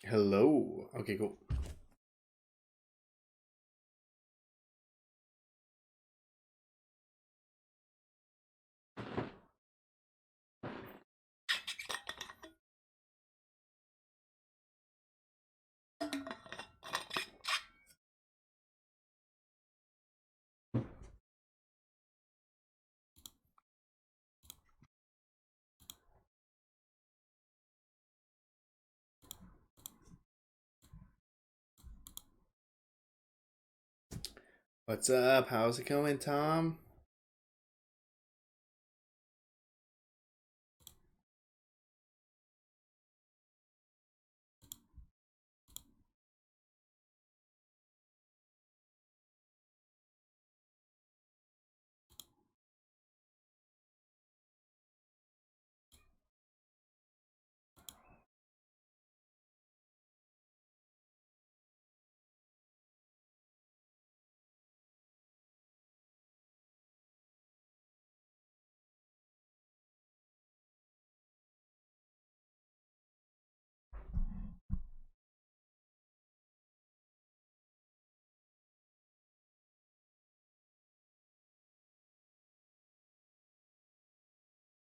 Hello. Okay, cool. What's up? How's it going, Tom?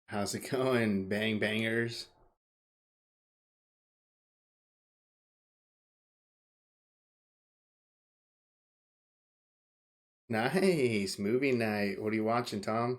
How's it going, bang bangers? Nice. Movie night. What are you watching, Tom?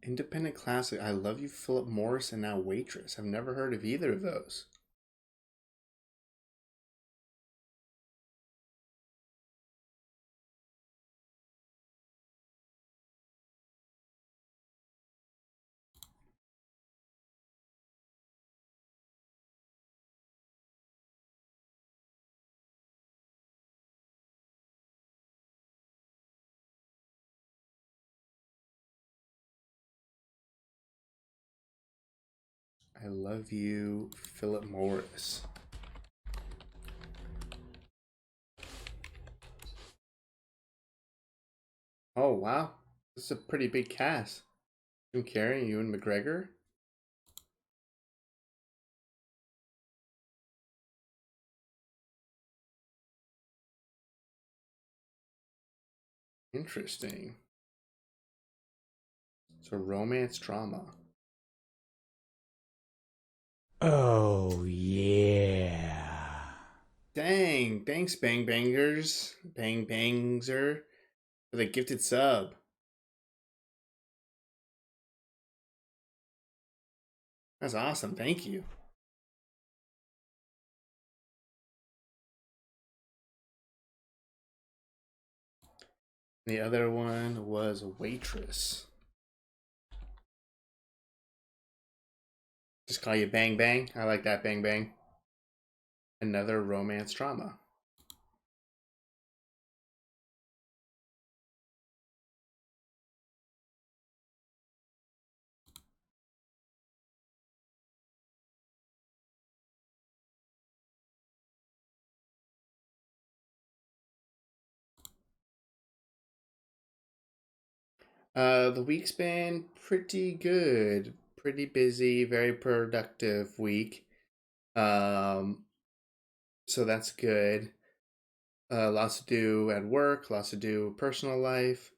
Independent classic. I Love You, Philip Morris, and now Waitress. I've never heard of either of those. I Love You, Philip Morris. Oh, wow. This is a pretty big cast. Jim Carrey and Ewan McGregor. Interesting. So, romance drama. Oh, yeah. Dang. Thanks, bang bangers. Bang bangser. For the gifted sub. That's awesome. Thank you. The other one was Waitress. Just call you Bang Bang. I like that Bang Bang. Another romance drama. The week's been pretty good. Pretty busy, very productive week. Um, so that's good. Lots to do at work, lots to do personal life,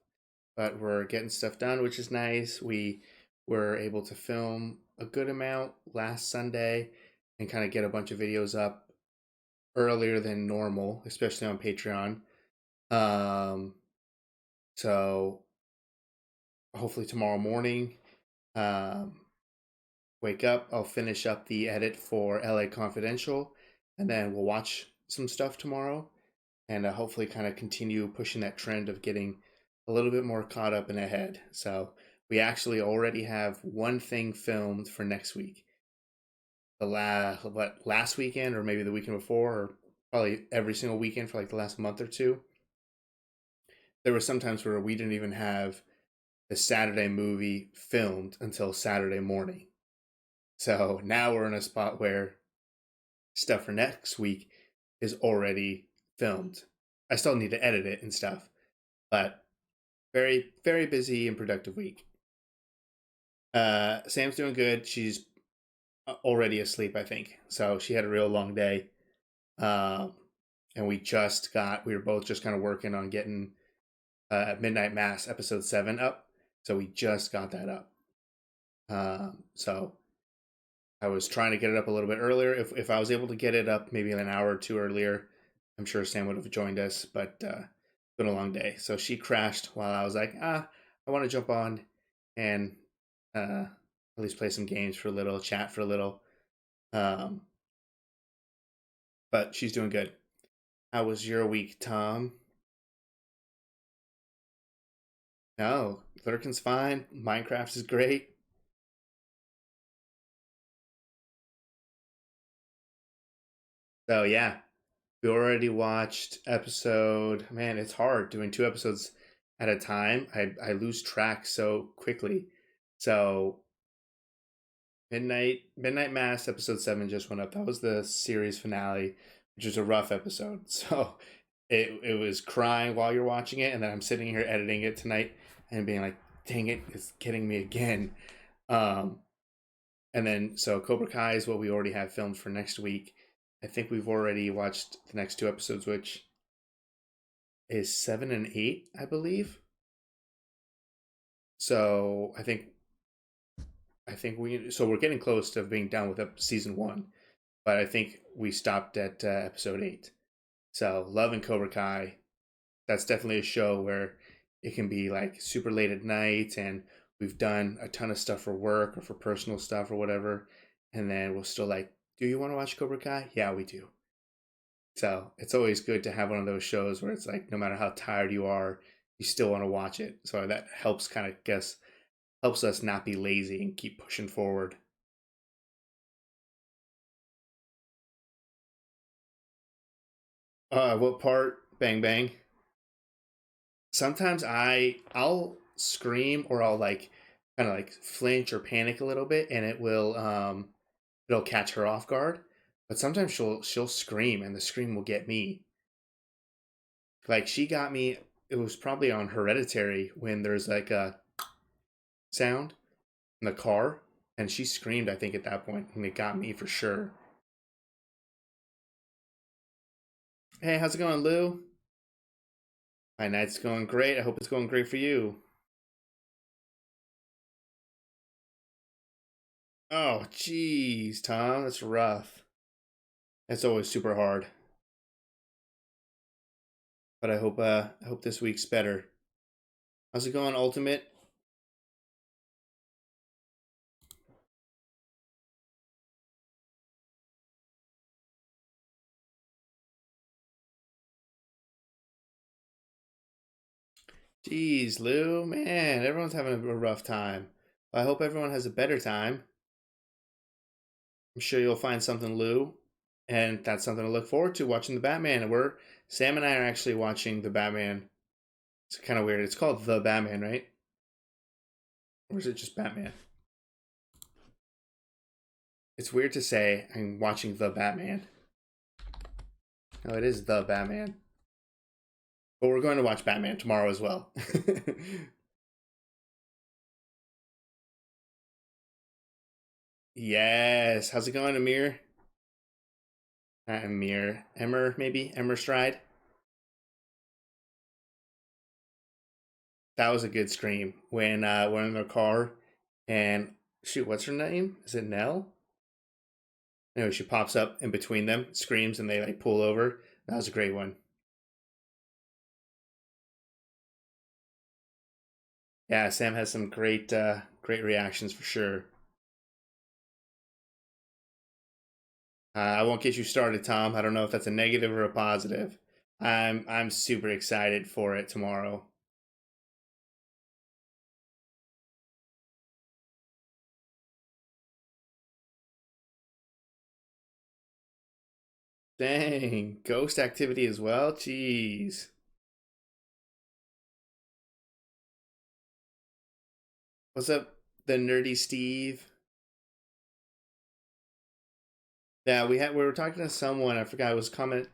but we're getting stuff done, which is nice. We were able to film a good amount last Sunday and kind of get a bunch of videos up earlier than normal, especially on Patreon. Um, so hopefully tomorrow morning, um, wake up, I'll finish up the edit for LA Confidential, and then we'll watch some stuff tomorrow, and hopefully kind of continue pushing that trend of getting a little bit more caught up and ahead. So we actually already have one thing filmed for next week. Last weekend or maybe the weekend before, or probably every single weekend for like the last month or two. There were some times where we didn't even have the Saturday movie filmed until Saturday morning. So now we're in a spot where stuff for next week is already filmed. I still need to edit it and stuff, but very, very busy and productive week. Sam's doing good. She's already asleep, I think. So she had a real long day. Um, and we were both just kind of working on getting Midnight Mass episode 7 up. So we just got that up. So I was trying to get it up a little bit earlier. If I was able to get it up maybe an hour or two earlier, I'm sure Sam would have joined us, but it's been a long day. So she crashed while I was like, I want to jump on and at least play some games for a little, chat for a little. Um, but she's doing good. How was your week, Tom? No, Lurkin's fine. Minecraft is great. So yeah, we already watched episode. Man, it's hard doing two episodes at a time. I lose track so quickly. So Midnight Mass episode 7 just went up. That was the series finale, which was a rough episode. So it was crying while you're watching it, and then I'm sitting here editing it tonight and being like, dang it, it's getting me again. Um, and then so Cobra Kai is what we already have filmed for next week. I think we've already watched the next two episodes, which is 7 and 8, I believe. So I think we're getting close to being done with season 1, but I think we stopped at episode 8. So Love and Cobra Kai, that's definitely a show where it can be like super late at night, and we've done a ton of stuff for work or for personal stuff or whatever, and then we'll still like, do you want to watch Cobra Kai? Yeah, we do. So it's always good to have one of those shows where it's like no matter how tired you are, you still want to watch it. So that helps kind of guess helps us not be lazy and keep pushing forward. What part? Bang bang. Sometimes I'll scream or I'll like kind of like flinch or panic a little bit, and it'll catch her off guard. But sometimes she'll scream, and the scream will get me. Like she got me. It was probably on Hereditary when there's like a sound in the car, and she screamed. I think at that point, and it got me for sure. Hey, how's it going, Lou? My night's going great. I hope it's going great for you. Oh, jeez, Tom, that's rough. It's always super hard, but I hope this week's better. How's it going, Ultimate? Jeez, Lou, man, everyone's having a rough time. I hope everyone has a better time. I'm sure you'll find something, Lou, and that's something to look forward to watching the Batman. And Sam and I are actually watching the Batman. It's kind of weird. It's called The Batman, right? Or is it just Batman? It's weird to say I'm watching The Batman. No, it is The Batman. But we're going to watch Batman tomorrow as well. Yes. How's it going, Amir? Not Amir. Emmer, maybe? Emmer Stride? That was a good scream. When we're in the car and shoot, what's her name? Is it Nell? Anyway, she pops up in between them, screams, and they like pull over. That was a great one. Yeah, Sam has some great reactions for sure. I won't get you started, Tom. I don't know if that's a negative or a positive. I'm super excited for it tomorrow. Dang, ghost activity as well. Jeez. What's up, the nerdy Steve? Yeah, we were talking to someone. I forgot it was comment.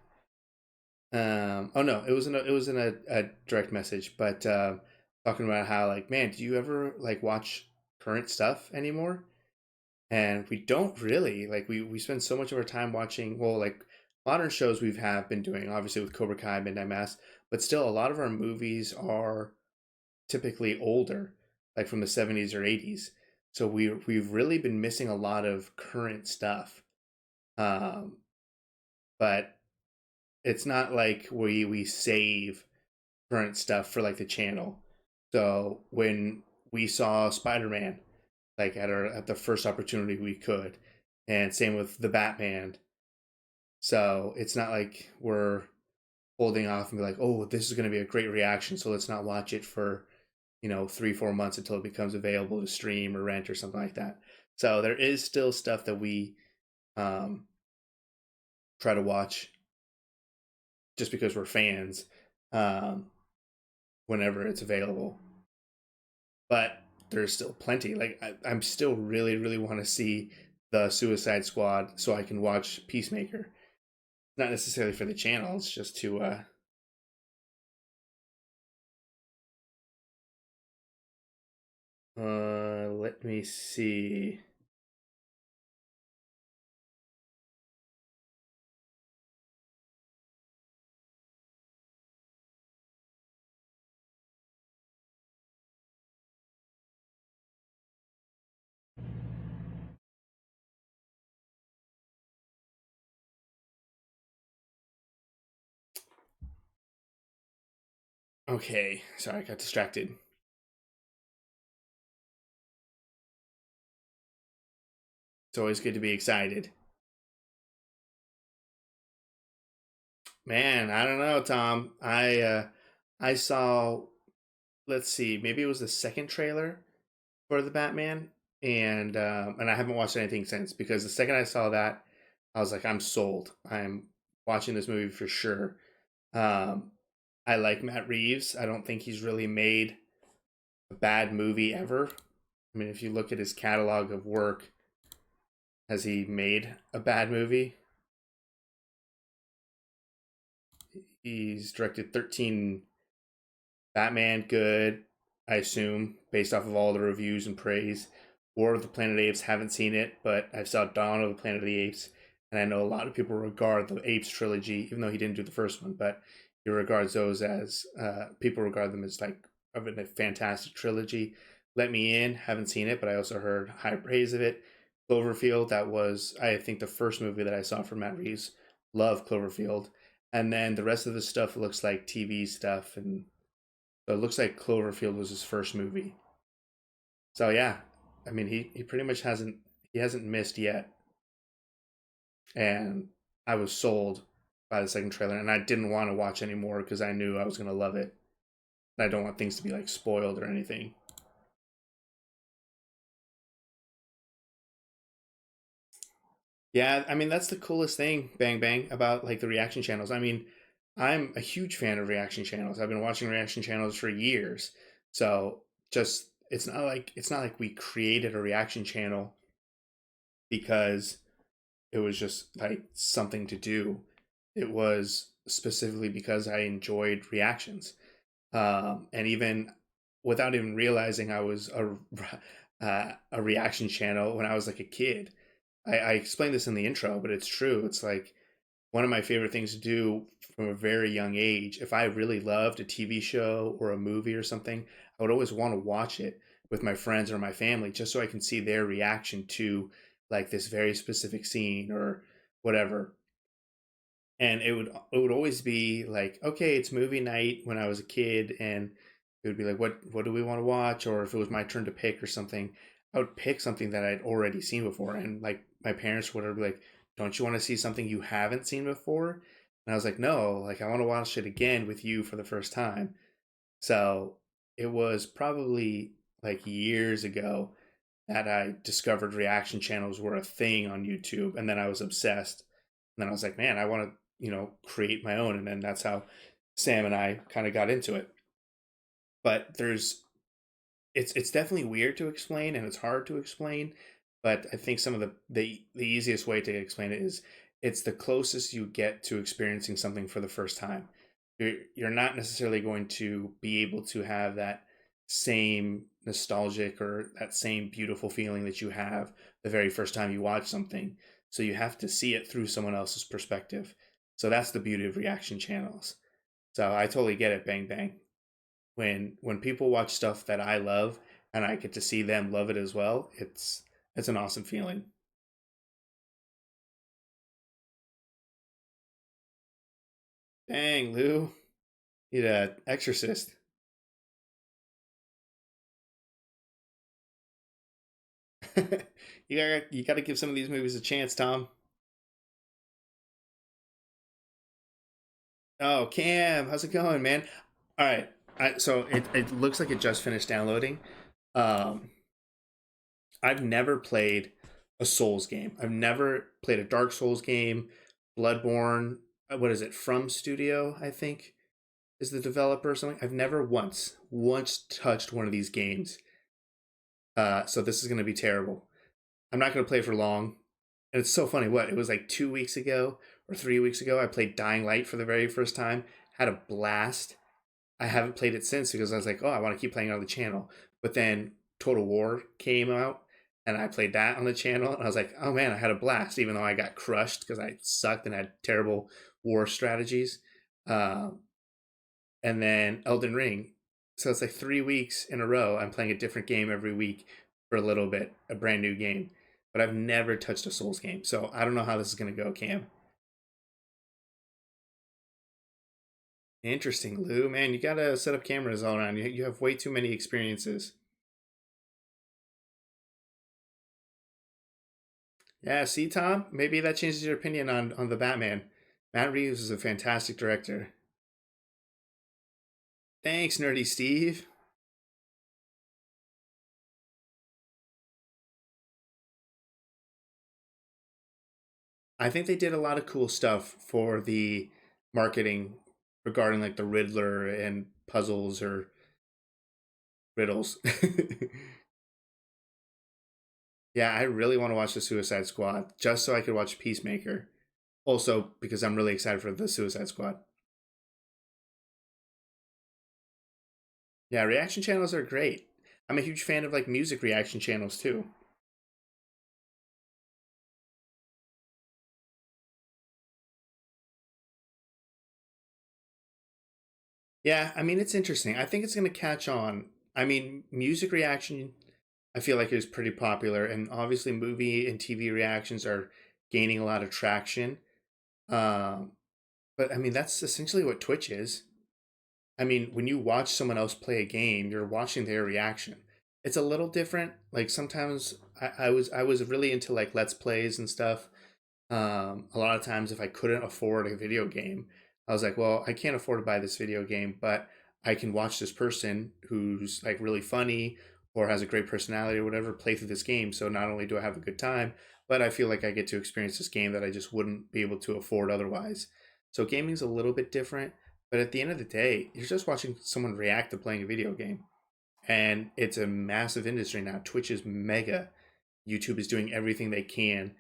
Oh no, it was in a direct message, but talking about how like, man, do you ever like watch current stuff anymore? And we don't really like we spend so much of our time watching like modern shows we have been doing, obviously with Cobra Kai, Midnight Mass, but still a lot of our movies are typically older, like from the 70s or 80s. So we've really been missing a lot of current stuff. Um, but it's not like we save current stuff for like the channel. So when we saw Spider-Man, like at the first opportunity we could, and same with the Batman. So it's not like we're holding off and be like, oh, this is going to be a great reaction, so let's not watch it for 3-4 months until it becomes available to stream or rent or something like that. So there is still stuff that we um, try to watch just because we're fans um, whenever it's available. But there's still plenty. Like I'm still really want to see the Suicide Squad so I can watch Peacemaker. Not necessarily for the channel. It's just to let me see. Okay, sorry, I got distracted. It's always good to be excited. Man, I don't know, Tom. I saw, let's see, maybe it was the second trailer for the Batman, and I haven't watched anything since because the second I saw that, I was like, I'm sold. I'm watching this movie for sure. Um, I like Matt Reeves. I don't think he's really made a bad movie ever. I mean, if you look at his catalog of work, has he made a bad movie? He's directed 13. Batman, good, I assume, based off of all the reviews and praise. War of the Planet of the Apes, haven't seen it, but I saw Dawn of the Planet of the Apes, and I know a lot of people regard the Apes trilogy, even though he didn't do the first one, but he regards those as, people regard them as like a fantastic trilogy. Let Me In, haven't seen it, but I also heard high praise of it. Cloverfield, that was, I think, the first movie that I saw from Matt Reeves. Love Cloverfield. And then the rest of the stuff looks like TV stuff, and so it looks like Cloverfield was his first movie. So yeah, I mean he pretty much hasn't missed yet, and I was sold by the second trailer, and I didn't want to watch anymore because I knew I was gonna love it. And I don't want things to be like spoiled or anything. Yeah, I mean that's the coolest thing, Bang Bang, about like the reaction channels. I mean, I'm a huge fan of reaction channels. I've been watching reaction channels for years. So just it's not like we created a reaction channel because it was just like something to do. It was specifically because I enjoyed reactions, and even without even realizing I was a reaction channel when I was like a kid. I explained this in the intro, but it's true. It's like one of my favorite things to do from a very young age. If I really loved a TV show or a movie or something, I would always want to watch it with my friends or my family just so I can see their reaction to like this very specific scene or whatever. And it would always be like, okay, it's movie night when I was a kid, and It would be like, what do we want to watch? Or if it was my turn to pick or something, I would pick something that I'd already seen before. And like my parents would be like, don't you want to see something you haven't seen before? And I was like, no, like I want to watch it again with you for the first time. So it was probably like years ago that I discovered reaction channels were a thing on YouTube, and then I was obsessed. And then I was like, man, I want to, create my own. And then that's how Sam and I kind of got into it. But it's definitely weird to explain and it's hard to explain. But I think some of the easiest way to explain it is it's the closest you get to experiencing something for the first time. You're not necessarily going to be able to have that same nostalgic or that same beautiful feeling that you have the very first time you watch something. So you have to see it through someone else's perspective. So that's the beauty of reaction channels. So I totally get it, Bang Bang. When people watch stuff that I love and I get to see them love it as well, it's an awesome feeling. Dang, Lou, need a exorcist. You gotta give some of these movies a chance, Tom. Oh, Cam, how's it going, man? All right, so it looks like it just finished downloading. Um, I've never played a Souls game. I've never played a Dark Souls game, Bloodborne. What is it? From Studio, I think, is the developer or something. I've never once touched one of these games. So this is going to be terrible. I'm not going to play for long. And it's so funny. What? It was like 2 weeks ago or 3 weeks ago. I played Dying Light for the very first time. Had a blast. I haven't played it since because I was like, oh, I want to keep playing it on the channel. But then Total War came out and I played that on the channel. And I was like, oh man, I had a blast, even though I got crushed because I sucked and had terrible war strategies. Uh, and then Elden Ring. So it's like 3 weeks in a row. I'm playing a different game every week for a little bit, a brand new game. But I've never touched a Souls game, so I don't know how this is gonna go, Cam. Interesting, Lou. Man, you gotta set up cameras all around. You have way too many experiences. Yeah, see, Tom, maybe that changes your opinion on the Batman. Matt Reeves is a fantastic director. Thanks, Nerdy Steve. I think they did a lot of cool stuff for the marketing regarding like the Riddler and puzzles or riddles. Yeah, I really want to watch the Suicide Squad just so I could watch Peacemaker. Also, because I'm really excited for the Suicide Squad. Yeah, reaction channels are great. I'm a huge fan of like music reaction channels too. Yeah, I mean it's interesting. I think it's going to catch on. I mean, music reaction I feel like is pretty popular and obviously movie and TV reactions are gaining a lot of traction. Um, but I mean that's essentially what Twitch is. I mean, when you watch someone else play a game, you're watching their reaction. It's a little different. Like sometimes I was really into like let's plays and stuff. A lot of times, if I couldn't afford a video game, I was like, well, I can't afford to buy this video game, but I can watch this person who's like really funny or has a great personality or whatever play through this game. So not only do I have a good time, but I feel like I get to experience this game that I just wouldn't be able to afford otherwise. So gaming's a little bit different, but at the end of the day, you're just watching someone react to playing a video game. And it's a massive industry now. Twitch is mega. YouTube is doing everything they can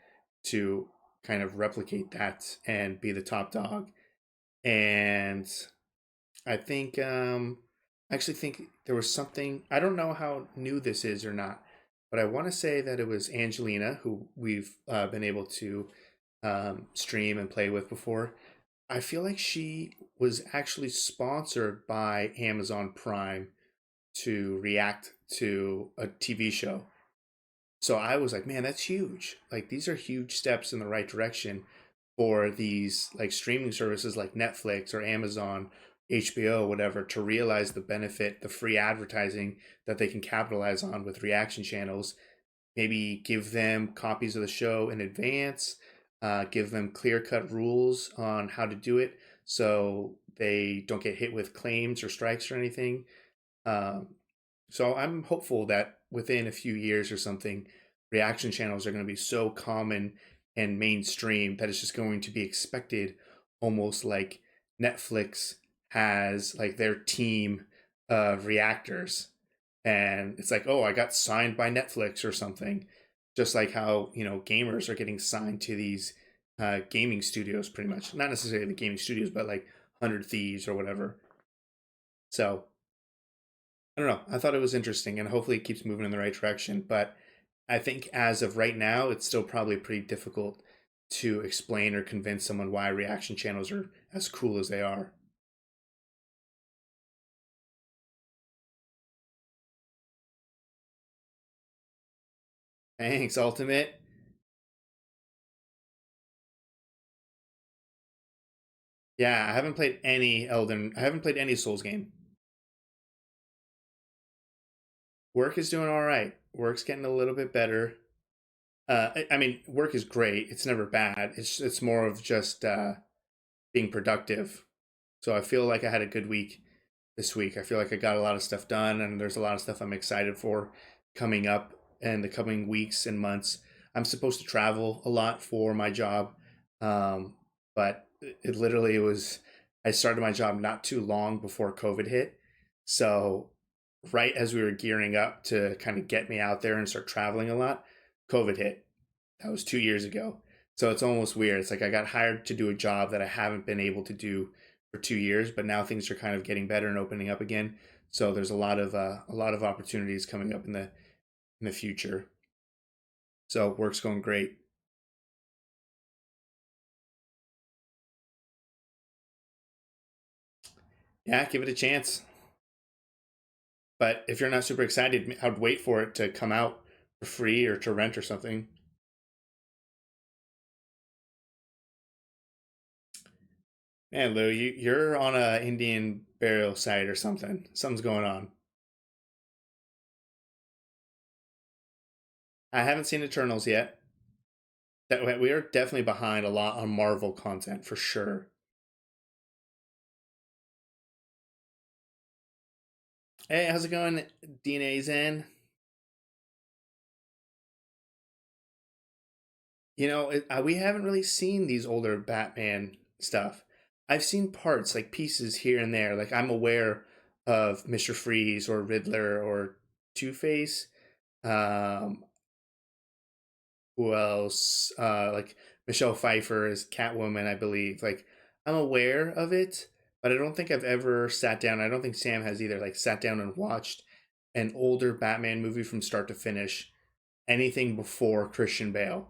to kind of replicate that and be the top dog. And I think I actually think there was something I don't know how new this is or not, but I want to say that it was Angelina who we've been able to stream and play with before. I feel like she was actually sponsored by Amazon Prime to react to a TV show. So I was like, man, that's huge. Like these are huge steps in the right direction for these like streaming services like Netflix or Amazon HBO, whatever, to realize the benefit, the free advertising that they can capitalize on with reaction channels. Maybe give them copies of the show in advance, give them clear cut rules on how to do it so they don't get hit with claims or strikes or anything. Um, so I'm hopeful that within a few years or something, reaction channels are going to be so common and mainstream that it's just going to be expected, almost like Netflix has like their team of reactors. And it's like, oh, I got signed by Netflix or something. Just like how, gamers are getting signed to these gaming studios pretty much. Not necessarily the gaming studios, but like 100 Thieves or whatever. So I don't know. I thought it was interesting, and hopefully it keeps moving in the right direction. But I think as of right now, it's still probably pretty difficult to explain or convince someone why reaction channels are as cool as they are. Thanks, Ultimate. Yeah, I haven't played any Elden. I haven't played any Souls game. Work is doing all right. Work's getting a little bit better. I mean, work is great. It's never bad. It's more of just being productive. So I feel like I had a good week this week. I feel like I got a lot of stuff done, and there's a lot of stuff I'm excited for coming up in the coming weeks and months. I'm supposed to travel a lot for my job, um, but it literally was. I started my job not too long before COVID hit, so right as we were gearing up to kind of get me out there and start traveling a lot, COVID hit. That was 2 years ago. So it's almost weird. It's like I got hired to do a job that I haven't been able to do for 2 years, but now things are kind of getting better and opening up again. So there's a lot of opportunities coming up in the future. So work's going great. Yeah, give it a chance. But if you're not super excited, I'd wait for it to come out for free or to rent or something. Man, Lou, you're on a Indian burial site or something. Something's going on. I haven't seen Eternals yet. That we are definitely behind a lot on Marvel content for sure. Hey, how's it going? DNA's in. We haven't really seen these older Batman stuff. I've seen parts, like pieces here and there. Like I'm aware of Mr. Freeze or Riddler or Two Face. Um, who else? Like Michelle Pfeiffer is Catwoman, I believe. Like I'm aware of it, but I don't think I've ever sat down. I don't think Sam has either. Like sat down and watched an older Batman movie from start to finish, anything before Christian Bale.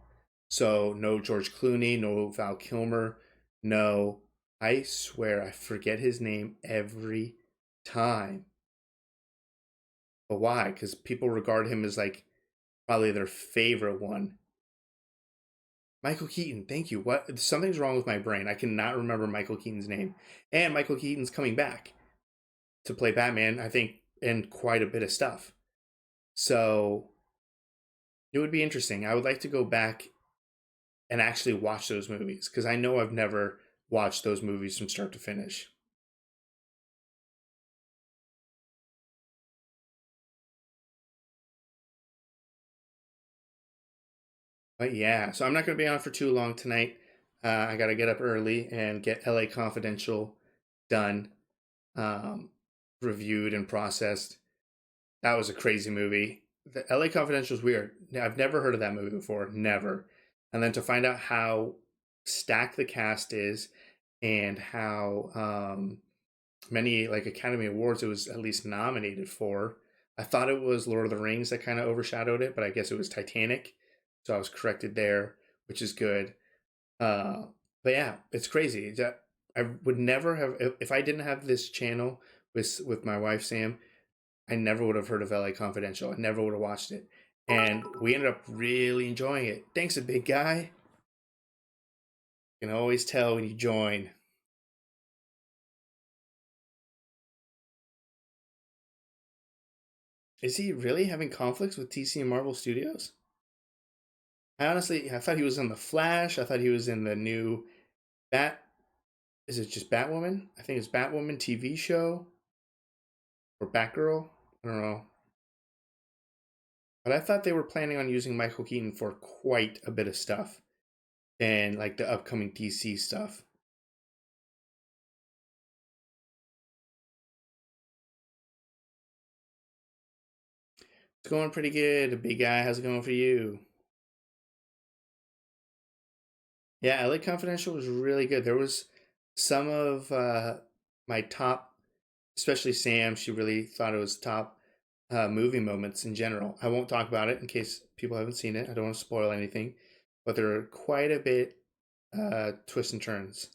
So no George Clooney, no Val Kilmer, no. I swear I forget his name every time. But why? Because people regard him as like probably their favorite one. Michael Keaton, thank you. What? Something's wrong with my brain. I cannot remember Michael Keaton's name. And Michael Keaton's coming back to play Batman, I think, in quite a bit of stuff. So it would be interesting. I would like to go back and actually watch those movies because I know I've never watched those movies from start to finish. But yeah, so I'm not going to be on for too long tonight. I got to get up early and get LA Confidential done, um, reviewed and processed. That was a crazy movie. The LA Confidential is weird. I've never heard of that movie before, never. And then to find out how stacked the cast is and how many like Academy Awards it was at least nominated for. I thought it was Lord of the Rings that kind of overshadowed it, but I guess it was Titanic. So I was corrected there, which is good. Uh, but yeah, it's crazy. I would never have if I didn't have this channel with my wife Sam. I never would have heard of LA Confidential. I never would have watched it, and we ended up really enjoying it. Thanks, a big guy. You can always tell when you join. Is he really having conflicts with DC and Marvel Studios? I thought he was in the Flash. I thought he was in the new Bat. Is it just Batwoman? I think it's Batwoman TV show or Batgirl. I don't know. But I thought they were planning on using Michael Keaton for quite a bit of stuff and like the upcoming DC stuff. It's going pretty good. Big guy, how's it going for you? Yeah, LA Confidential was really good. There was some of my top, especially Sam. She really thought it was top movie moments in general. I won't talk about it in case people haven't seen it. I don't want to spoil anything, but there are quite a bit twists and turns.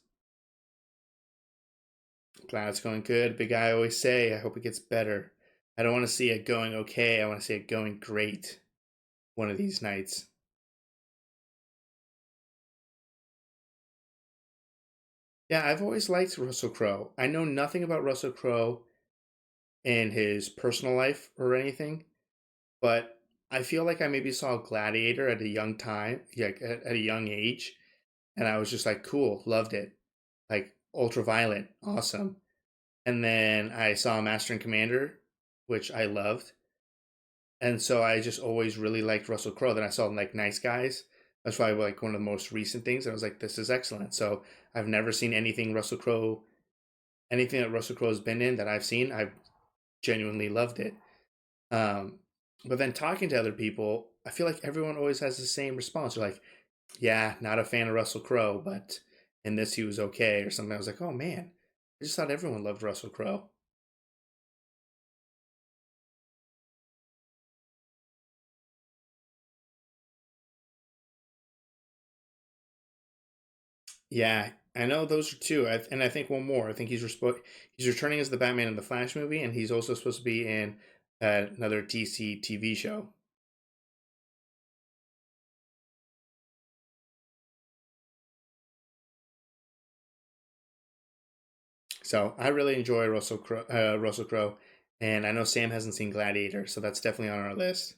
Glad it's going good. Big guy always say, I hope it gets better. I don't want to see it going okay. I want to see it going great one of these nights. Yeah, I've always liked Russell Crowe. I know nothing about Russell Crowe in his personal life or anything, but I feel like I maybe saw Gladiator at a young time, like at a young age, and I was just like, cool, loved it. Like Ultraviolet, awesome. And then I saw Master and Commander, which I loved. And so I just always really liked Russell Crowe. Then I saw like Nice Guys. That's probably like one of the most recent things. And I was like, this is excellent. So I've never seen anything that Russell Crowe has been in that I've seen. I've genuinely loved it. Um, but then talking to other people, I feel like everyone always has the same response. They're like, yeah, not a fan of Russell Crowe, but in this he was okay or something. I was like, oh man, I just thought everyone loved Russell Crowe. Yeah, I know those are two, and I think one more. I think he's returning as the Batman in the Flash movie, and he's also supposed to be in another DC TV show. So I really enjoy Russell Crowe, and I know Sam hasn't seen Gladiator, so that's definitely on our list.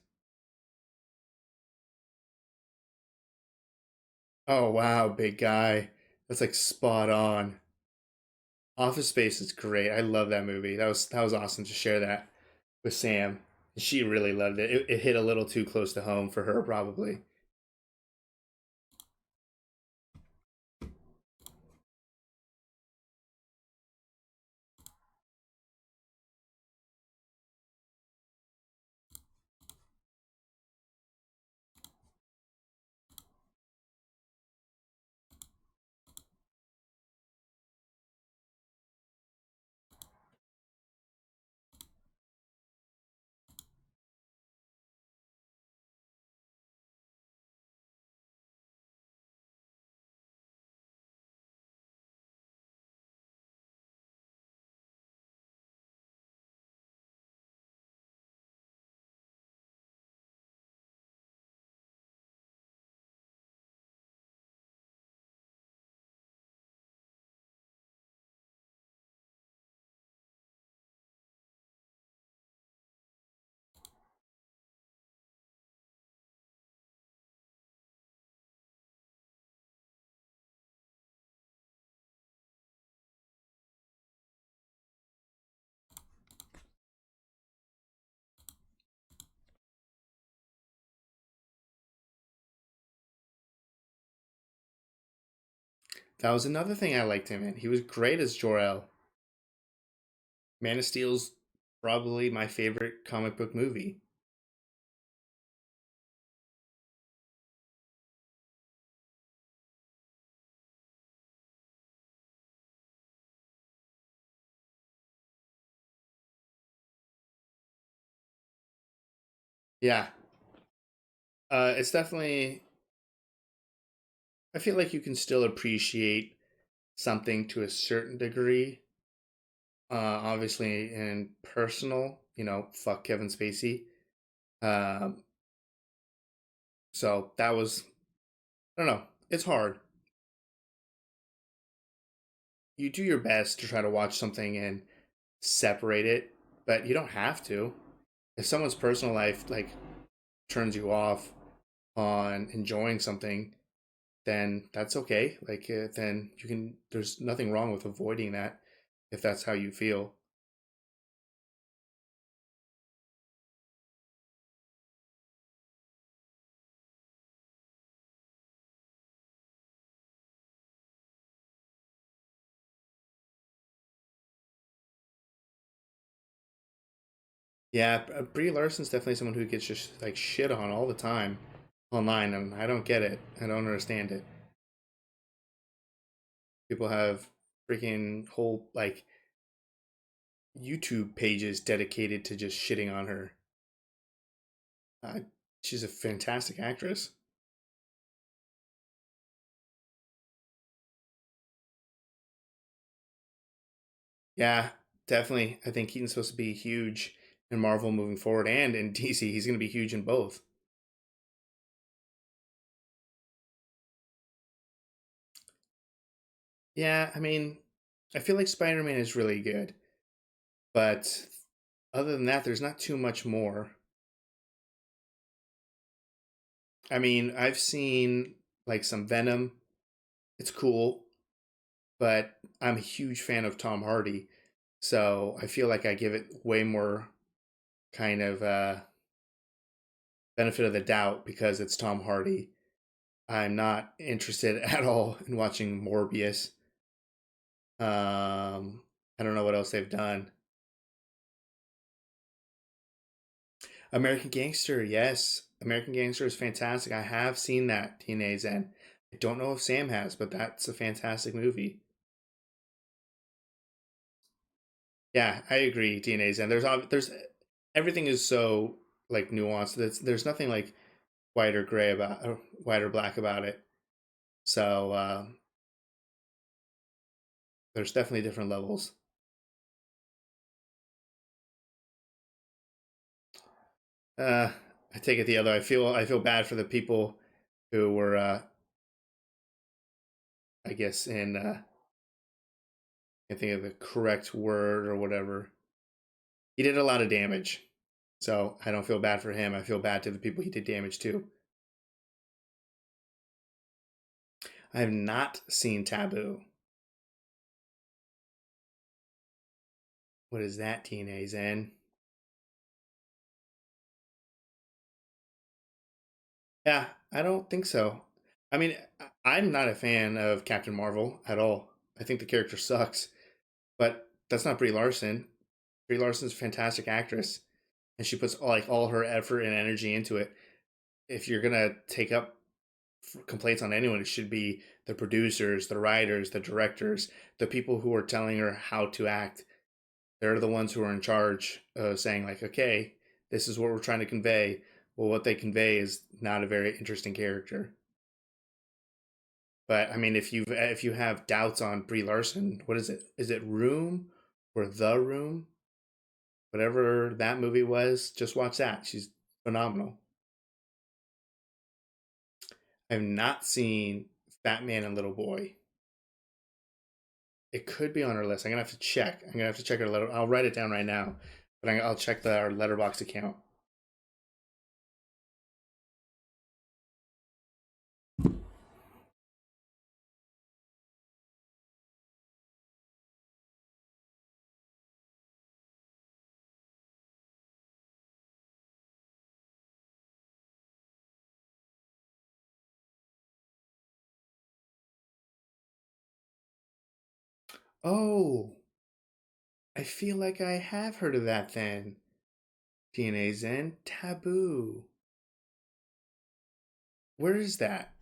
Oh wow, big guy, that's like spot on. Office Space is great. I love that movie. That was awesome to share that with Sam. She really loved it. It hit a little too close to home for her, probably. That was another thing I liked him in. He was great as Jor-El. Man of Steel's probably my favorite comic book movie. Yeah, it's definitely. I feel like you can still appreciate something to a certain degree. Obviously, in personal, fuck Kevin Spacey. Um, so that was. I don't know. It's hard. You do your best to try to watch something and separate it, but you don't have to. If someone's personal life like turns you off on enjoying something, then that's okay. Like then you can. There's nothing wrong with avoiding that if that's how you feel. Yeah, Brie Larson's definitely someone who gets just like shit on all the time online, and I don't get it. I don't understand it. People have freaking whole like YouTube pages dedicated to just shitting on her. Uh, she's a fantastic actress. Yeah, definitely. I think Keaton's supposed to be huge in Marvel moving forward, and in DC, he's going to be huge in both. Yeah, I mean, I feel like Spider Man is really good, but other than that, there's not too much more. I mean, I've seen like some Venom. It's cool, but I'm a huge fan of Tom Hardy, so I feel like I give it way more kind of benefit of the doubt because it's Tom Hardy. I'm not interested at all in watching Morbius. I don't know what else they've done. American Gangster, yes. American Gangster is fantastic. I have seen that, TNA Zen. I don't know if Sam has, but that's a fantastic movie. Yeah, I agree, TNA Zen. There's everything is so like nuanced. There's nothing like white or gray about or white or black about it. So there's definitely different levels. Uh, I take it the other. I feel bad for the people who were I guess in I think of the correct word or whatever. He did a lot of damage. So I don't feel bad for him. I feel bad to the people he did damage to. I have not seen Taboo. What is that, TNA Zen? Yeah, I don't think so. I mean, I'm not a fan of Captain Marvel at all. I think the character sucks, but that's not Brie Larson. Brie Larson's a fantastic actress, and she puts like all her effort and energy into it. If you're gonna take up complaints on anyone, it should be the producers, the writers, the directors, the people who are telling her how to act. They're the ones who are in charge of saying like, okay, this is what we're trying to convey. Well, what they convey is not a very interesting character. But I mean, if you have doubts on Brie Larson, what is it? Is it Room or The Room? Whatever that movie was, just watch that. She's phenomenal. I've not seen Fat Man and Little Boy. It could be on our list. I'm gonna have to check. I'm gonna have to check our letter. I'll write it down right now, but I'll check our letterbox account. Oh, I feel like I have heard of that then. DNA Zen Taboo. Where is that?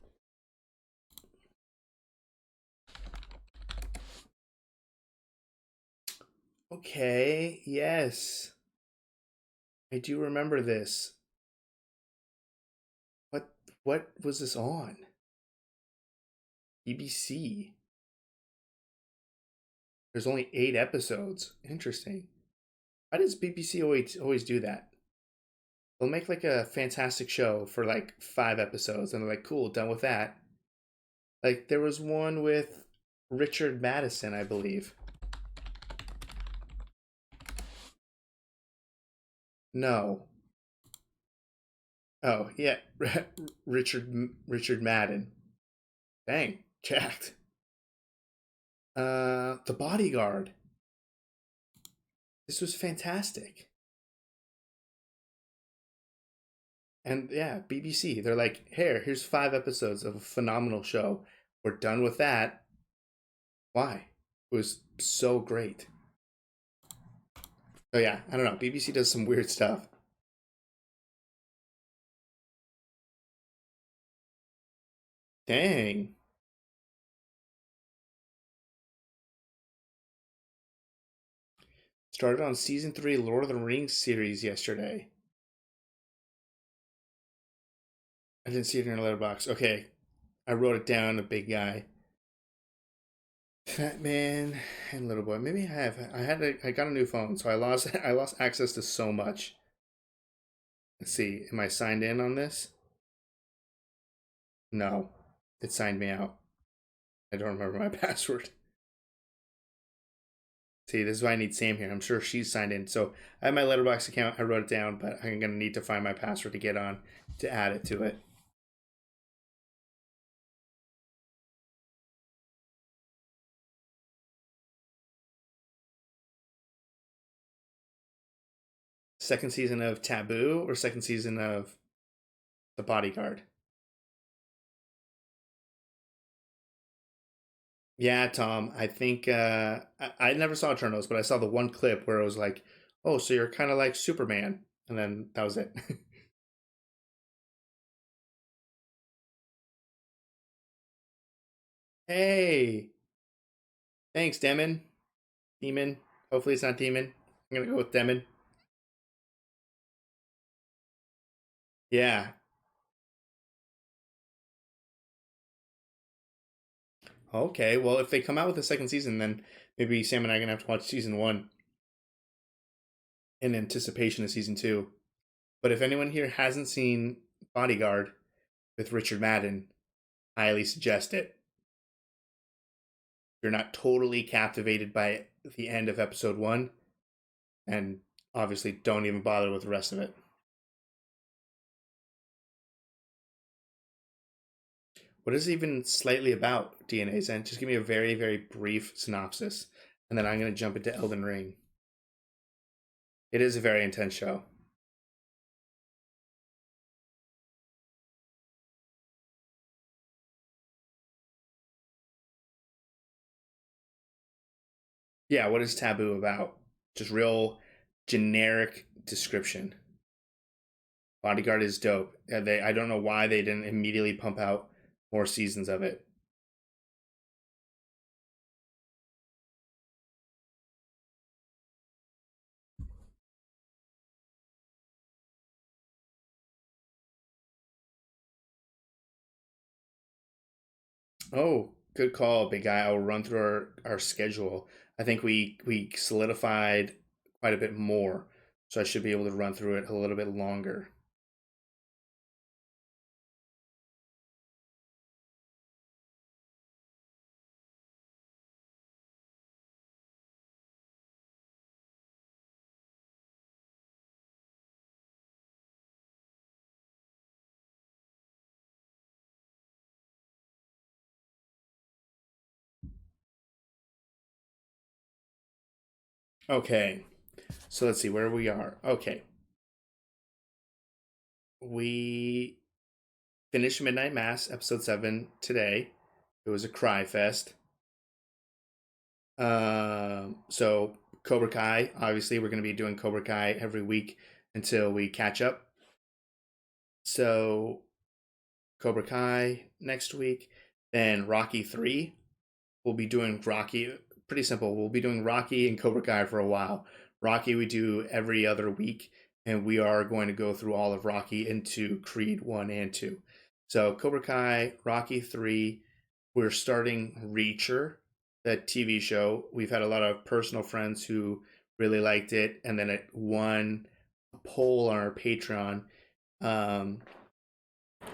Okay, yes. I do remember this. What what was this on? BBC. There's only 8 episodes. Interesting. Why does BBC always do that? They'll make like a fantastic show for like 5 episodes, and they're like, cool, done with that. Like there was one with Richard Madison, I believe. No. Oh yeah, Richard Madden. Dang, jacked. The Bodyguard. This was fantastic. And yeah, BBC. They're like, here's 5 episodes of a phenomenal show. We're done with that. Why? It was so great. So yeah, I don't know. BBC does some weird stuff. Dang. Started on season 3 Lord of the Rings series yesterday. I didn't see it in your letterbox. Okay, I wrote it down. A big guy, fat man, and little boy. Maybe I have. I got a new phone, so I lost I lost access to so much. Let's see. Am I signed in on this? No, it signed me out. I don't remember my password. See, this is why I need Sam here. I'm sure she's signed in. So I have my letterbox account. I wrote it down, but I'm gonna need to find my password to get on to add it to it. Second season of Taboo or second season of The Bodyguard? Yeah, Tom. I think I never saw Eternals, but I saw the one clip where it was like, "Oh, so you're kind of like Superman," and then that was it. Hey, thanks, Demon. Demon. Hopefully, it's not Demon. I'm gonna go with Demon. Yeah. Okay. Well, if they come out with a second season, then maybe Sam and I are gonna have to watch season 1 in anticipation of season 2. But if anyone here hasn't seen Bodyguard with Richard Madden, I highly suggest it. You're not totally captivated by the end of episode 1, and obviously don't even bother with the rest of it. What is it even slightly about DNA Zen? Just give me a very, very brief synopsis, and then I'm going to jump into Elden Ring. It is a very intense show. Yeah, what is Taboo about? Just real generic description. Bodyguard is dope. I don't know why they didn't immediately pump out more seasons of it. Oh, good call, big guy. I'll run through our schedule. I think we solidified quite a bit more, so I should be able to run through it a little bit longer. Okay, so let's see where we are. Okay, we finished Midnight Mass episode 7 today. It was a cry fest. So Cobra Kai, obviously, we're going to be doing Cobra Kai every week until we catch up. So Cobra Kai next week, then Rocky 3. We'll be doing Rocky. Pretty simple. We'll be doing Rocky and Cobra Kai for a while. Rocky we do every other week, and we are going to go through all of Rocky into Creed 1 and 2. So Cobra Kai, Rocky 3. We're starting Reacher, that TV show. We've had a lot of personal friends who really liked it, and then it won a poll on our Patreon. Um,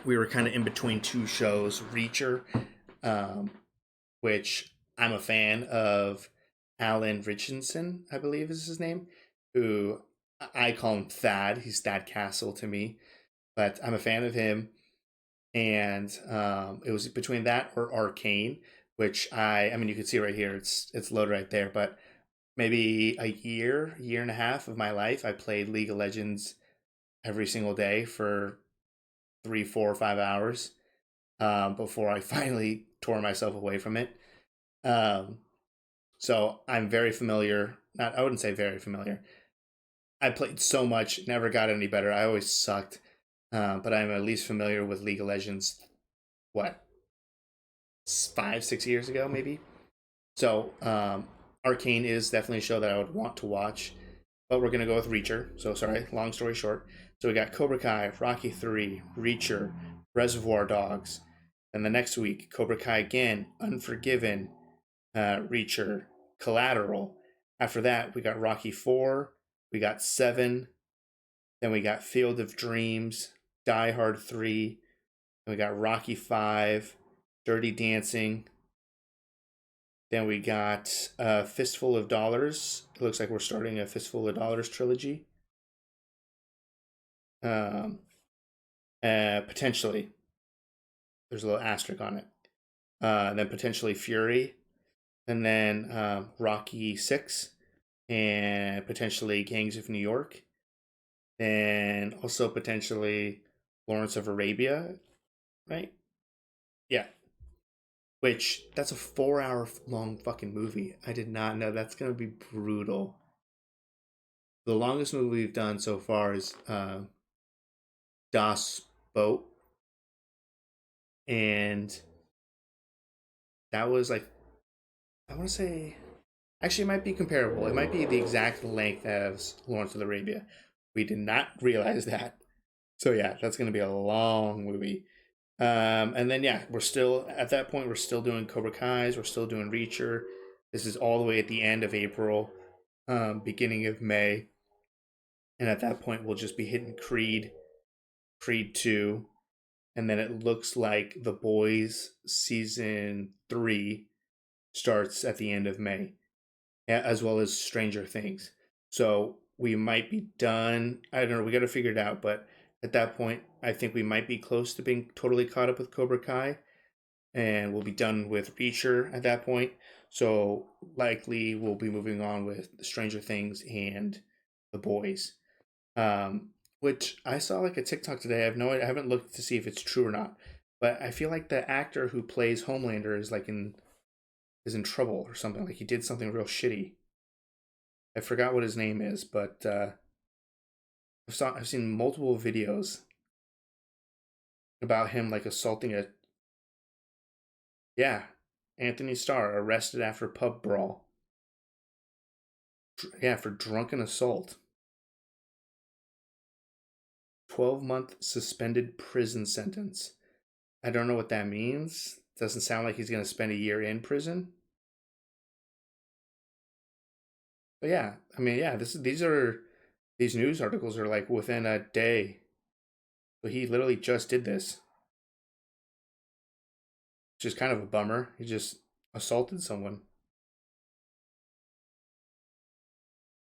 we were kind of in between two shows, Reacher, um, which I'm a fan of. Alan Richardson, I believe is his name, who I call him Thad. He's Thad Castle to me. but I'm a fan of him. And it was between that or Arcane, which I mean, you can see right here, it's loaded right there. But maybe a year and a half of my life, I played League of Legends every single day for 3, 4, 5 hours before I finally tore myself away from it. Um, so I'm very familiar. Not, I wouldn't say very familiar. I played so much, never got any better. I always sucked. But I'm at least familiar with League of Legends. What, 5, 6 years ago, maybe? So, Arcane is definitely a show that I would want to watch, but we're gonna go with Reacher. So sorry, long story short. So we got Cobra Kai, Rocky 3, Reacher, Reservoir Dogs. Then the next week, Cobra Kai again, Unforgiven, Reacher, Collateral. After that, we got Rocky 4, we got 7, then we got Field of Dreams, Die Hard 3, then we got Rocky 5, Dirty Dancing, then we got Fistful of Dollars. It looks like we're starting a Fistful of Dollars trilogy. Um, Potentially, there's a little asterisk on it. Then potentially Fury, and then Rocky 6, and potentially Gangs of New York, and also potentially Lawrence of Arabia, right? Yeah. Which that's a 4 hour long fucking movie. I did not know that's gonna be brutal. The longest movie we've done so far is Das Boat, and that was like, I want to say, actually it might be comparable. It might be the exact length as Lawrence of Arabia. We did not realize that. So yeah, that's going to be a long movie. And then yeah, we're still at that point. We're still doing Cobra Kai's. We're still doing Reacher. This is all the way at the end of April, beginning of May, and at that point we'll just be hitting Creed 2, and then it looks like The Boys season 3 starts at the end of May, as well as Stranger Things. So we might be done. I don't know. We got to figure it out. But at that point, I think we might be close to being totally caught up with Cobra Kai, and we'll be done with Reacher at that point. So likely we'll be moving on with Stranger Things and The Boys. Um, which I saw like a TikTok today. I haven't looked to see if it's true or not, but I feel like the actor who plays Homelander is in trouble or something. Like he did something real shitty. I forgot what his name is, but I've seen multiple videos about him like assaulting a, yeah, Anthony Starr arrested after pub brawl. Yeah, for drunken assault. 12-month suspended prison sentence. I don't know what that means. Doesn't sound like he's going to spend a year in prison. But yeah, I mean, yeah, these news articles are like within a day. So he literally just did this, which is kind of a bummer. He just assaulted someone.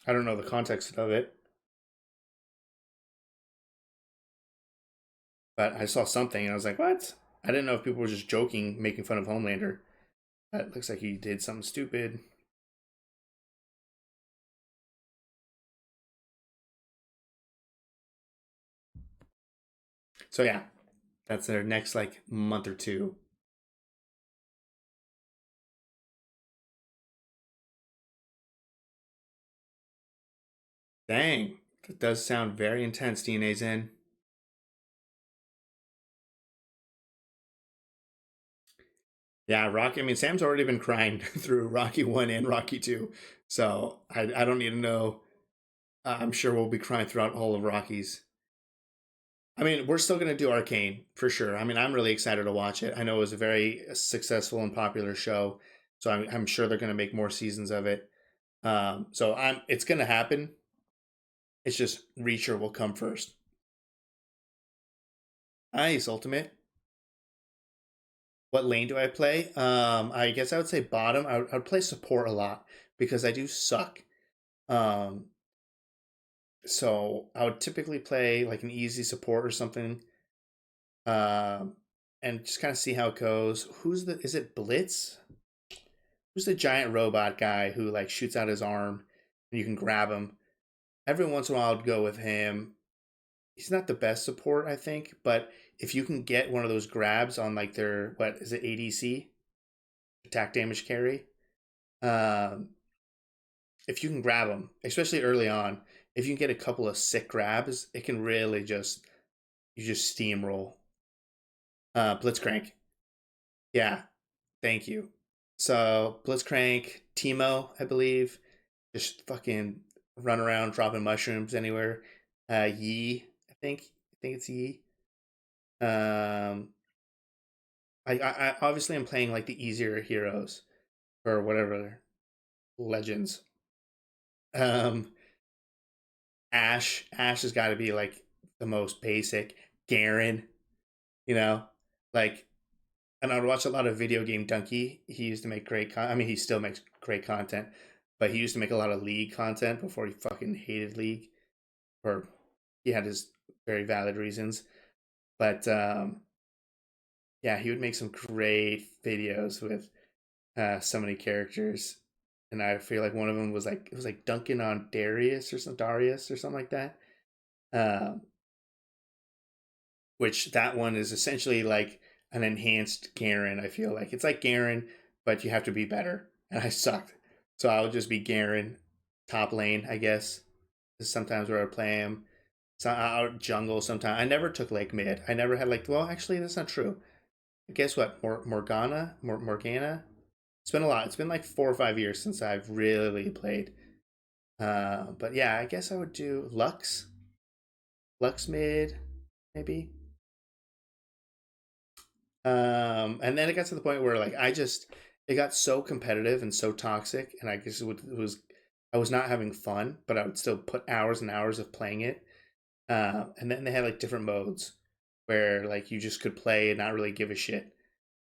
I don't know the context of it, but I saw something and I was like, what? I didn't know if people were just joking, making fun of Homelander. That looks like he did something stupid. So yeah, that's their next like month or two. Dang, that does sound very intense. DNA's in. Yeah, Rocky. I mean, Sam's already been crying through Rocky 1 and Rocky 2, so I don't need to know. I'm sure we'll be crying throughout all of Rockies. I mean, we're still going to do Arcane for sure. I mean, I'm really excited to watch it. I know it was a very successful and popular show, so I'm sure they're going to make more seasons of it. So it's going to happen. It's just Reacher will come first. Nice, Ultimate. What lane do I play? I guess I would say bottom. I would play support a lot because I do suck. Um, So I would typically play like an easy support or something, um, and just kind of see how it goes. Who's the? Is it Blitz? Who's the giant robot guy who like shoots out his arm and you can grab him? Every once in a while, I'd go with him. He's not the best support, I think, but if you can get one of those grabs on like their what is it ADC attack damage carry, um, if you can grab them, especially early on, if you can get a couple of sick grabs, it can really just you just steamroll. Blitzcrank, yeah, thank you. So Blitzcrank, Timo, I believe, just fucking run around dropping mushrooms anywhere. Yi, I think it's Yi. Um, I obviously am playing like the easier heroes or whatever legends. Um, Ash has got to be like the most basic. Garen, you know, like, and I would watch a lot of video game Donkey. He used to make I mean, he still makes great content, but he used to make a lot of League content before he fucking hated League, or he had his very valid reasons. But yeah, he would make some great videos with so many characters, and I feel like one of them was like it was like Duncan on Darius or something like that. Um, which that one is essentially like an enhanced Garen. I feel like it's like Garen, but you have to be better. And I sucked, so I'll just be Garen, top lane, I guess. Sometimes where I play him, so out jungle. Sometimes I never took like mid. I never had like. Well, actually, that's not true. Guess what? Morgana. It's been a lot. It's been like 4 or 5 years since I've really played. But yeah, I guess I would do Lux mid, maybe. And then it got to the point where like it got so competitive and so toxic, and I guess it was I was not having fun, but I would still put hours and hours of playing it. And then they had like different modes where like you just could play and not really give a shit.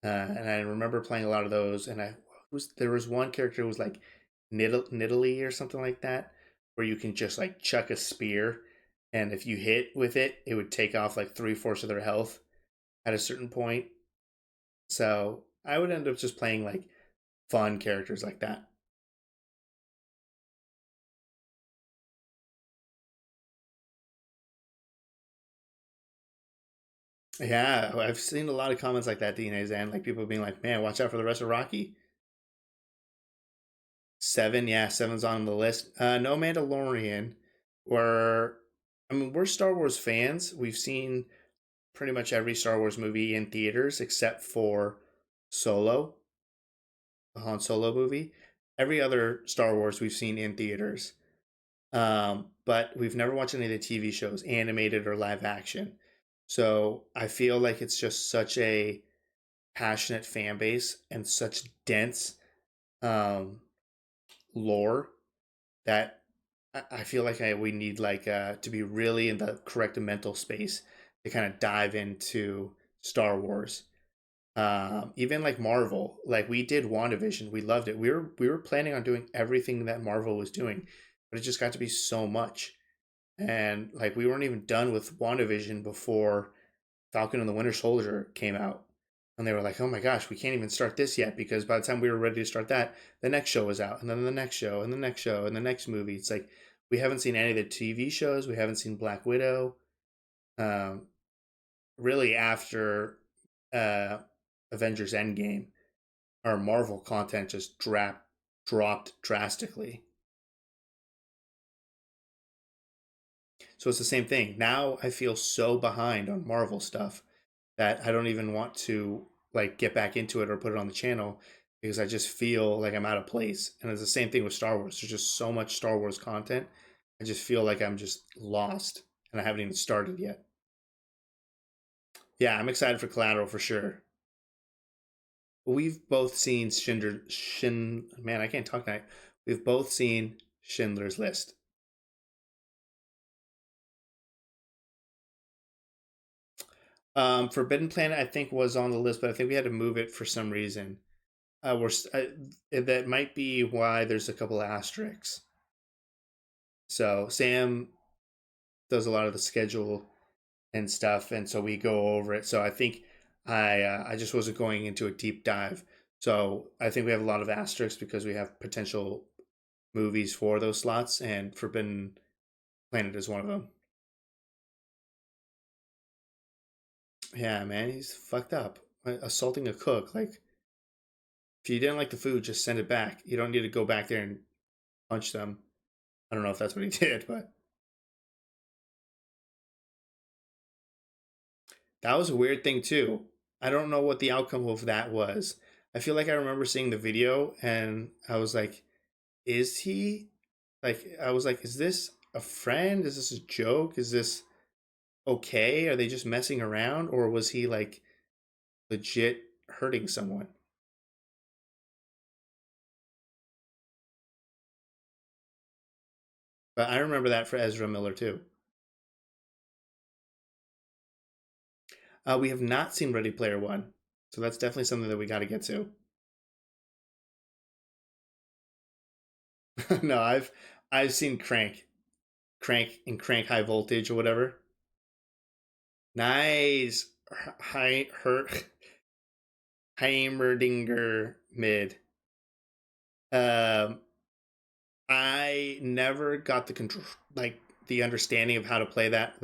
And I remember playing a lot of those, and I was there was one character who was like Nidalee or something like that, where you can just like chuck a spear, and if you hit with it, it would take off like 3/4 of their health at a certain point. So I would end up just playing like fun characters like that. Yeah, I've seen a lot of comments like that, DNA Zan, like people being like, "Man, watch out for the rest of Rocky." Seven, yeah, seven's on the list. No Mandalorian. We're, I mean, we're Star Wars fans. We've seen pretty much every Star Wars movie in theaters except for Solo, the Han Solo movie. Every other Star Wars we've seen in theaters. But we've never watched any of the TV shows, animated or live action. So I feel like it's just such a passionate fan base and such dense um, lore that I feel like we need like to be really in the correct mental space to kind of dive into Star Wars. Even like Marvel, like we did WandaVision, we loved it. We were planning on doing everything that Marvel was doing, but it just got to be so much. And like we weren't even done with WandaVision before Falcon and the Winter Soldier came out. And they were like, oh my gosh, we can't even start this yet because by the time we were ready to start that, the next show was out, and then the next show, and the next show, and the next movie. It's like we haven't seen any of the TV shows. We haven't seen Black Widow. Um, really, after uh, Avengers Endgame, our Marvel content just dropped drastically. So it's the same thing. Now I feel so behind on Marvel stuff that I don't even want to like get back into it or put it on the channel because I just feel like I'm out of place. And it's the same thing with Star Wars. There's just so much Star Wars content. I just feel like I'm just lost and I haven't even started yet. Yeah, I'm excited for Collateral for sure. We've both seen Man, I can't talk tonight. We've both seen Schindler's List. Forbidden Planet, I think, was on the list, but I think we had to move it for some reason. That might be why there's a couple asterisks. So Sam does a lot of the schedule and stuff, and so we go over it. So I think I just wasn't going into a deep dive. So I think we have a lot of asterisks because we have potential movies for those slots, and Forbidden Planet is one of them. Yeah, man, he's fucked up. Assaulting a cook. Like, if you didn't like the food, just send it back. You don't need to go back there and punch them. I don't know if that's what he did, but that was a weird thing too. I don't know what the outcome of that was. I feel like I remember seeing the video and I was like, is he I was like, is this a friend? Is this a joke? Is this okay? Are they just messing around? Or was he like legit hurting someone? But I remember that for Ezra Miller too. We have not seen Ready Player One. So that's definitely something that we got to get to. No, I've seen Crank and Crank High Voltage or whatever. Nice. High hurt Heimerdinger mid. Um, I never got the control, like the understanding of how to play that.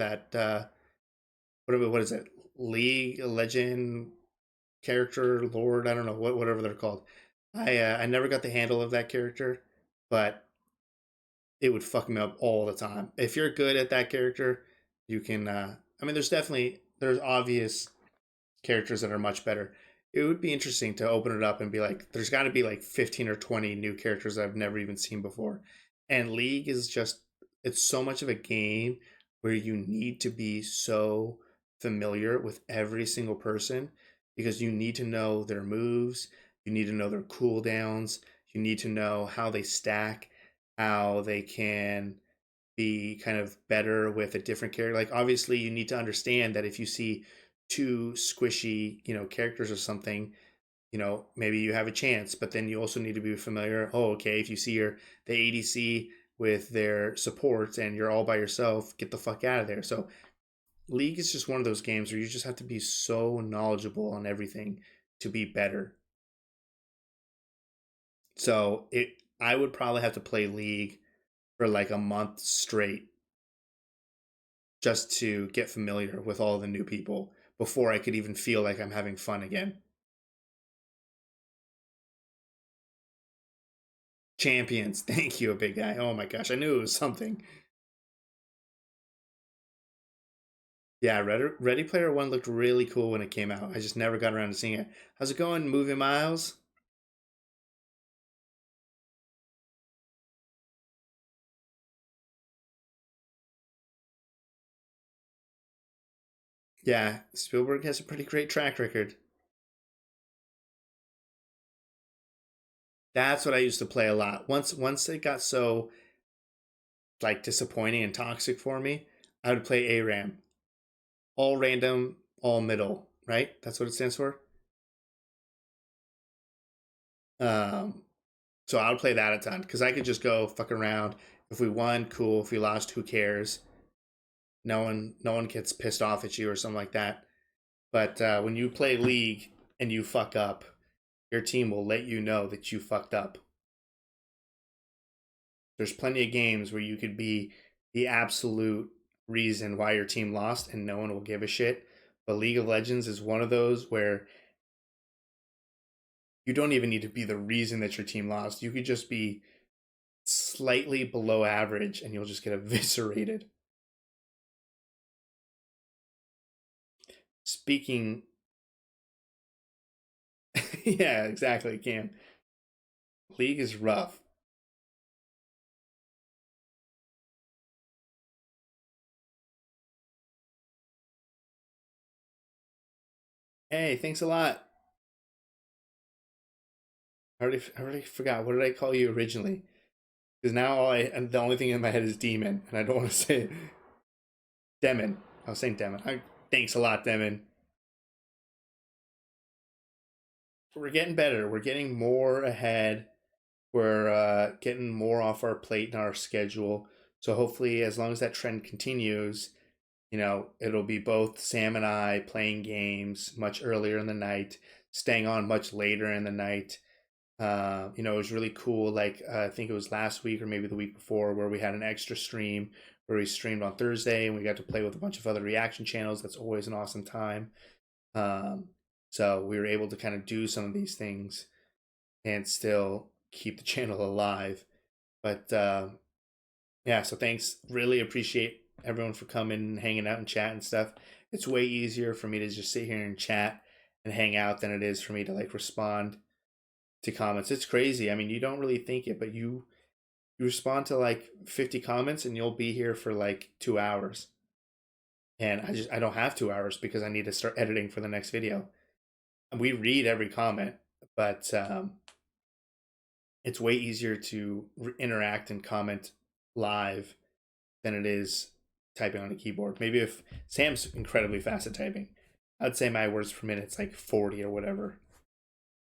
What is it? League Legend character Lord. I don't know whatever they're called. I never got the handle of that character, but it would fuck me up all the time. If you're good at that character, you can. I mean, there's obvious characters that are much better. It would be interesting to open it up and be like, there's got to be like 15 or 20 new characters I've never even seen before. And League is just, it's so much of a game where you need to be so familiar with every single person because you need to know their moves, you need to know their cooldowns, you need to know how they stack, how they can be kind of better with a different character. Like obviously you need to understand that if you see two squishy, characters or something, maybe you have a chance, but then you also need to be familiar. Oh, okay, if you see the ADC with their supports and you're all by yourself, get the fuck out of there. So League is just one of those games where you just have to be so knowledgeable on everything to be better. So I would probably have to play League for like a month straight just to get familiar with all the new people before I could even feel like I'm having fun again. Champions, thank you, a big guy. Oh my gosh, I knew it was something. Yeah, Ready Player One looked really cool when it came out. I just never got around to seeing it. How's it going, Movie Miles? Yeah, Spielberg has a pretty great track record. That's what I used to play a lot. Once it got so like disappointing and toxic for me, I would play ARAM. All random, all middle, right? That's what it stands for. Um, so I would play that a ton because I could just go fuck around. If we won, cool. If we lost, who cares? No one gets pissed off at you or something like that. But when you play League and you fuck up, your team will let you know that you fucked up. There's plenty of games where you could be the absolute reason why your team lost and no one will give a shit. But League of Legends is one of those where you don't even need to be the reason that your team lost. You could just be slightly below average and you'll just get eviscerated. Speaking, yeah, exactly, Cam. League is rough. Hey, thanks a lot. I already forgot. What did I call you originally? Because now and the only thing in my head is demon, and I don't want to say it. Demon. I was saying demon. Thanks a lot, demon. We're getting better. We're getting more ahead. We're getting more off our plate in our schedule. So hopefully, as long as that trend continues, it'll be both Sam and I playing games much earlier in the night, staying on much later in the night. It was really cool. Like, I think it was last week or maybe the week before where we had an extra stream where we streamed on Thursday and we got to play with a bunch of other reaction channels. That's always an awesome time. Um, so we were able to kind of do some of these things and still keep the channel alive. But yeah, so thanks. Really appreciate everyone for coming and hanging out and chat and stuff. It's way easier for me to just sit here and chat and hang out than it is for me to like respond to comments. It's crazy. I mean, you don't really think it, but you respond to like 50 comments and you'll be here for like 2 hours. And I don't have 2 hours because I need to start editing for the next video. And we read every comment, but it's way easier to interact and comment live than it is typing on a keyboard. Maybe if Sam's incredibly fast at typing, I'd say my words per minute's like 40 or whatever.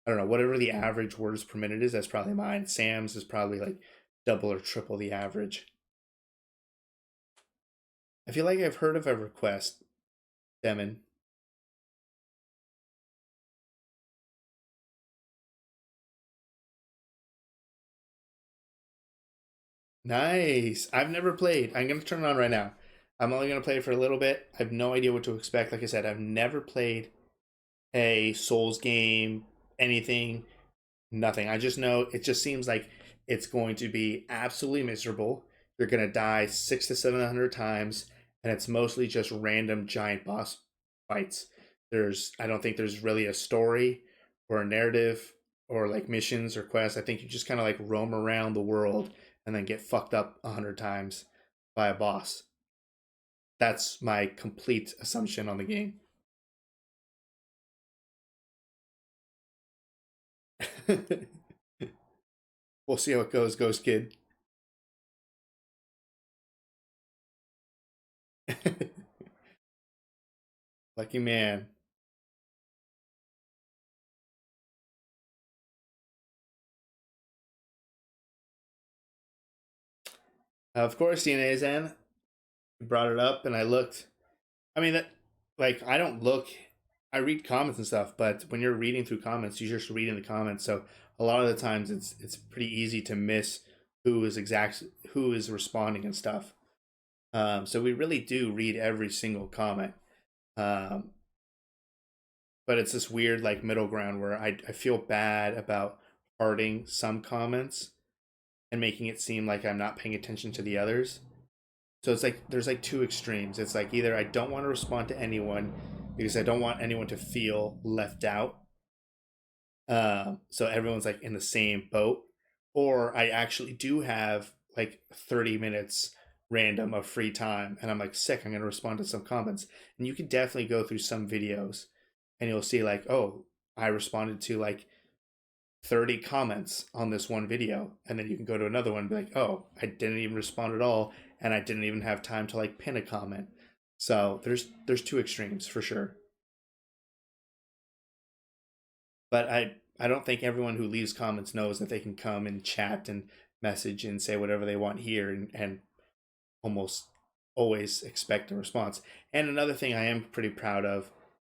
I don't know, whatever the average words per minute is, that's probably mine. Sam's is probably like double or triple the average. I feel like I've heard of a request, Demon. Nice. I've never played. I'm gonna turn it on right now. I'm only gonna play it for a little bit. I have no idea what to expect. Like I said, I've never played a Souls game, anything, nothing. I just know it just seems like it's going to be absolutely miserable. You're gonna die 600 to 700 times, and it's mostly just random giant boss fights. I don't think there's really a story or a narrative or like missions or quests. I think you just kind of like roam around the world and then get fucked up 100 times by a boss. That's my complete assumption on the game. We'll see how it goes, Ghost Kid. Lucky man. Of course, DNA is in. Brought it up, and I looked. I mean, that like I don't look. I read comments and stuff, but when you're reading through comments, you're just reading the comments. So a lot of the times, it's pretty easy to miss who is responding and stuff. So we really do read every single comment. Um, but it's this weird like middle ground where I feel bad about hearting some comments and making it seem like I'm not paying attention to the others. So it's like there's like two extremes. It's like either I don't want to respond to anyone because I don't want anyone to feel left out. So everyone's like in the same boat, or I actually do have like 30 minutes random of free time, and I'm like sick. I'm gonna respond to some comments, and you can definitely go through some videos, and you'll see like, oh, I responded to like 30 comments on this one video, and then you can go to another one and be like, oh, I didn't even respond at all, and I didn't even have time to like pin a comment. So there's two extremes for sure. But I don't think everyone who leaves comments knows that they can come and chat and message and say whatever they want here, and almost always expect a response. And another thing I am pretty proud of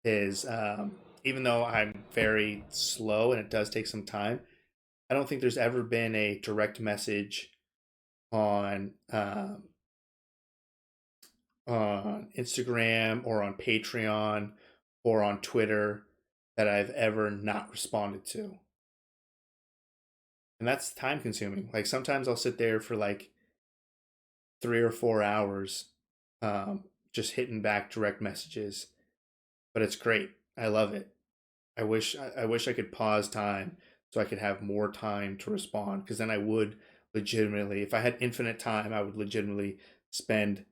is even though I'm very slow and it does take some time, I don't think there's ever been a direct message on on Instagram or on Patreon or on Twitter that I've ever not responded to. And that's time consuming. Like sometimes I'll sit there for like 3 or 4 hours just hitting back direct messages, but it's great. I love it. I wish I could pause time so I could have more time to respond because then I would legitimately, if I had infinite time, I would legitimately spend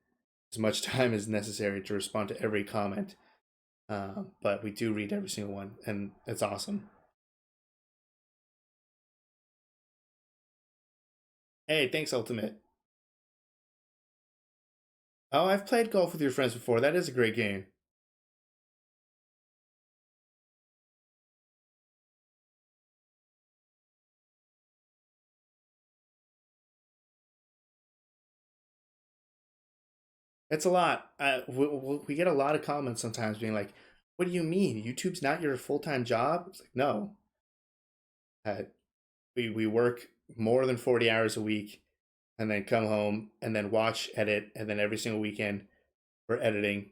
as much time as necessary to respond to every comment. But we do read every single one, and it's awesome. Hey, thanks, Ultimate. Oh, I've played golf with your friends before. That is a great game. It's a lot. We get a lot of comments sometimes being like, "What do you mean? YouTube's not your full time job?" It's like, no, uh, we work more than 40 hours a week, and then come home and then watch, edit, and then every single weekend we're editing.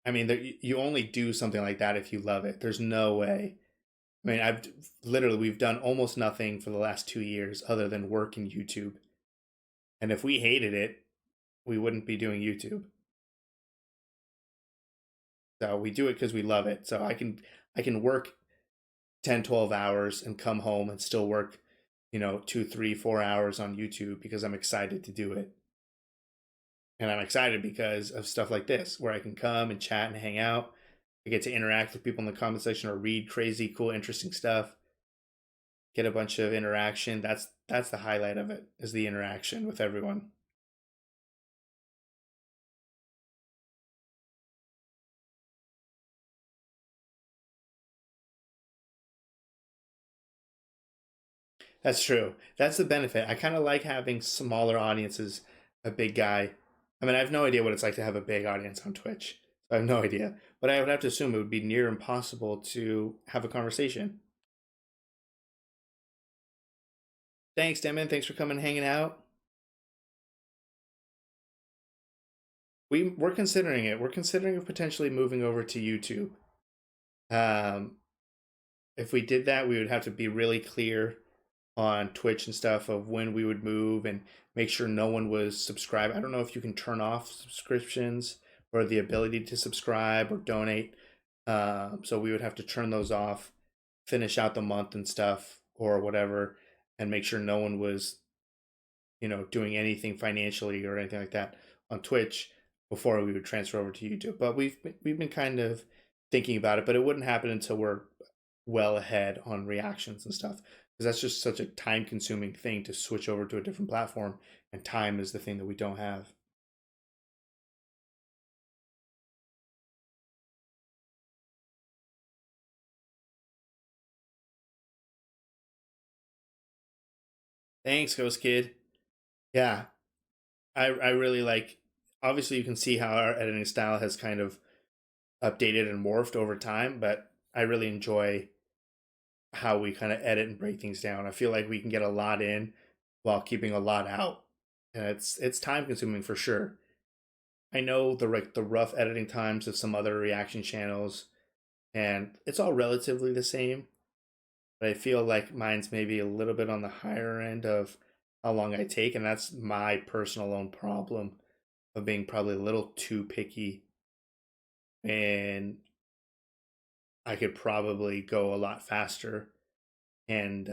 I mean, you only do something like that if you love it. There's no way. I mean, I've literally we've done almost nothing for the last 2 years other than work in YouTube. And if we hated it, we wouldn't be doing YouTube. So we do it because we love it. So I can work 10, 12 hours and come home and still work, 2, 3, 4 hours on YouTube because I'm excited to do it. And I'm excited because of stuff like this, where I can come and chat and hang out. I get to interact with people in the comment section or read crazy, cool, interesting stuff. Get a bunch of interaction. That's the highlight of it, is the interaction with everyone. That's true. That's the benefit. I kind of like having smaller audiences, a big guy. I mean, I have no idea what it's like to have a big audience on Twitch. I have no idea. But I would have to assume it would be near impossible to have a conversation. Thanks, Demon. Thanks for coming and hanging out. We're considering it. We're considering potentially moving over to YouTube. Um, if we did that, we would have to be really clear on Twitch and stuff of when we would move and make sure no one was subscribed. I don't know if you can turn off subscriptions or the ability to subscribe or donate. So we would have to turn those off, finish out the month and stuff or whatever, and make sure no one was, doing anything financially or anything like that on Twitch before we would transfer over to YouTube. But we've been kind of thinking about it, but it wouldn't happen until we're well ahead on reactions and stuff, because that's just such a time consuming thing to switch over to a different platform, and time is the thing that we don't have. Thanks, Ghost Kid. Yeah, I really like. Obviously, you can see how our editing style has kind of updated and morphed over time, but I really enjoy how we kind of edit and break things down. I feel like we can get a lot in while keeping a lot out, and it's time consuming for sure. I know the rough editing times of some other reaction channels, and it's all relatively the same. But I feel like mine's maybe a little bit on the higher end of how long I take, and that's my personal own problem of being probably a little too picky. And I could probably go a lot faster and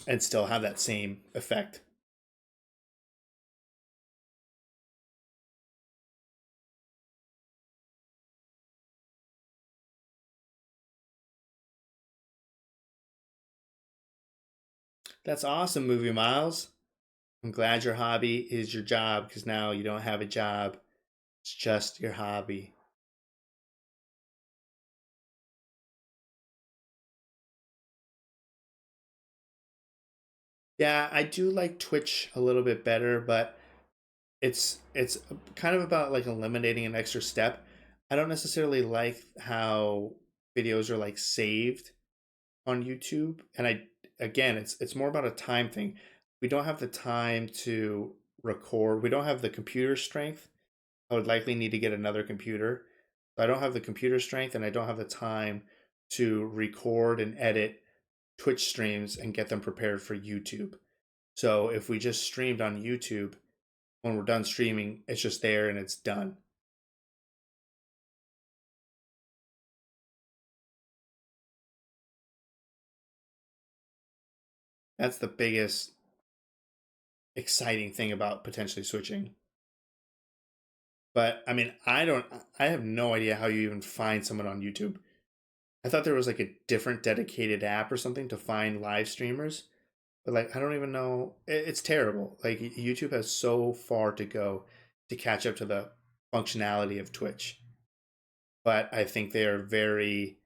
and still have that same effect. That's awesome, Movie Miles. I'm glad your hobby is your job, because now you don't have a job. It's just your hobby. Yeah, I do like Twitch a little bit better, but it's kind of about like eliminating an extra step. I don't necessarily like how videos are like saved on YouTube, and I again, it's more about a time thing. We don't have the time to record. We don't have the computer strength. I would likely need to get another computer. I don't have the computer strength, and I don't have the time to record and edit Twitch streams and get them prepared for YouTube. So if we just streamed on YouTube, when we're done streaming, it's just there and it's done. That's the biggest exciting thing about potentially switching. But I mean, I have no idea how you even find someone on YouTube. I thought there was like a different dedicated app or something to find live streamers, but like I don't even know. It's terrible. Like YouTube has so far to go to catch up to the functionality of Twitch. But I think they are very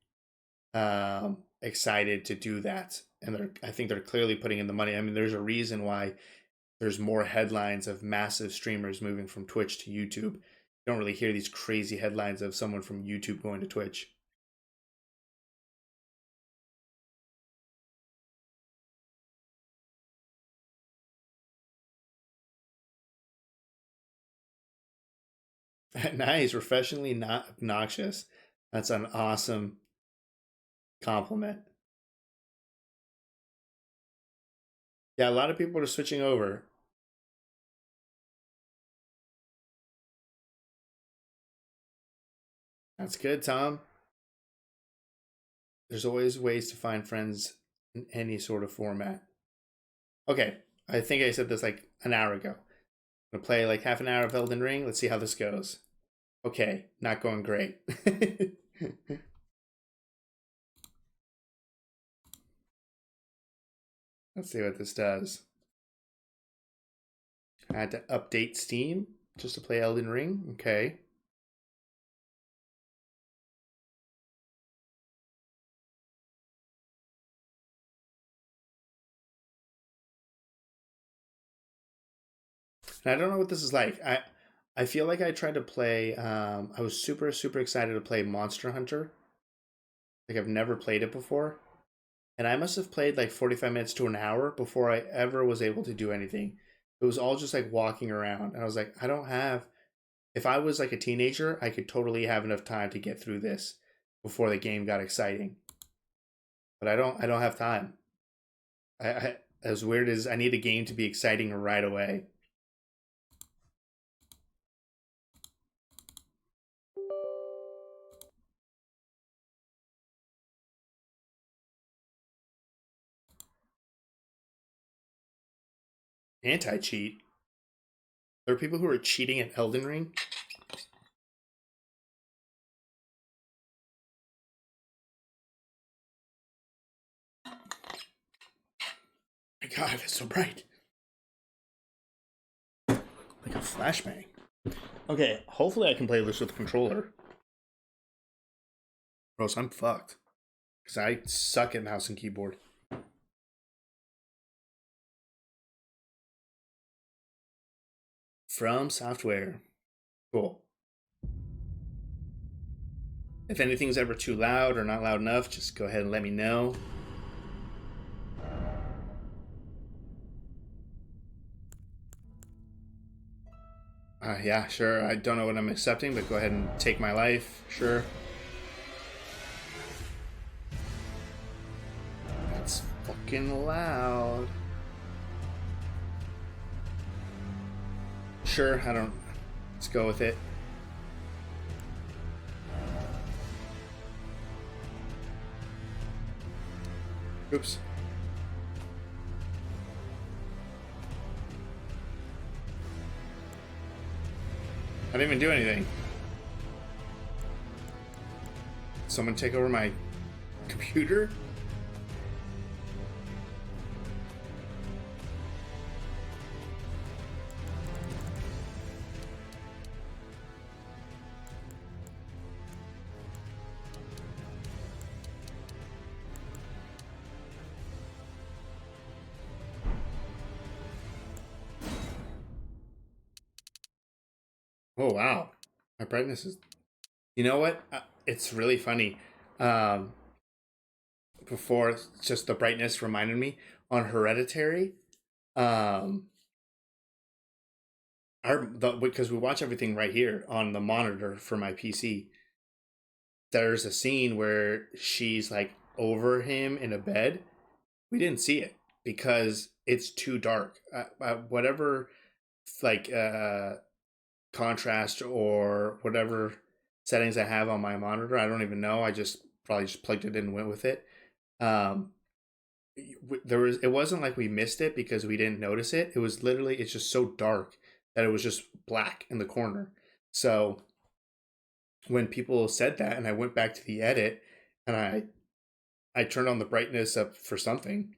excited to do that, and I think they're clearly putting in the money. I mean, there's a reason why there's more headlines of massive streamers moving from Twitch to YouTube. You don't really hear these crazy headlines of someone from YouTube going to Twitch. Nice, refreshingly not obnoxious. That's an awesome compliment. Yeah, a lot of people are switching over. That's good, Tom. There's always ways to find friends in any sort of format. Okay, I think I said this like an hour ago. I'm gonna play like half an hour of Elden Ring. Let's see how this goes. Okay, not going great. Let's see what this does. I had to update Steam just to play Elden Ring. Okay. And I don't know what this is like. I feel like I tried to play. I was super excited to play Monster Hunter. Like I've never played it before, and I must have played like 45 minutes to an hour before I ever was able to do anything. It was all just like walking around, and I was like, I don't have. If I was like a teenager, I could totally have enough time to get through this before the game got exciting. But I don't. I don't have time. As weird as I need a game to be exciting right away. Anti cheat. There are people who are cheating at Elden Ring. My God, it's so bright. Like a flashbang. Okay, hopefully I can play this with a controller. Or else I'm fucked. Because I suck at mouse and keyboard. From Software. Cool. If anything's ever too loud or not loud enough, just go ahead and let me know. Yeah, sure. I don't know what I'm accepting, but go ahead and take my life. Sure. That's fucking loud. Sure, I don't. Let's go with it. Oops. I didn't even do anything. Someone take over my computer? Oh wow, my brightness is. You know what? It's really funny. Um, Before, just the brightness reminded me on Hereditary. Um, because we watch everything right here on the monitor for my PC. There's a scene where she's like over him in a bed. We didn't see it because it's too dark. Whatever, like contrast or whatever settings I have on my monitor. I don't even know. I just probably just plugged it in and went with it. Um, there was, it wasn't like we missed it because we didn't notice it. It was literally, it's just so dark that it was just black in the corner. So when people said that, and I went back to the edit, and I turned on the brightness up for something.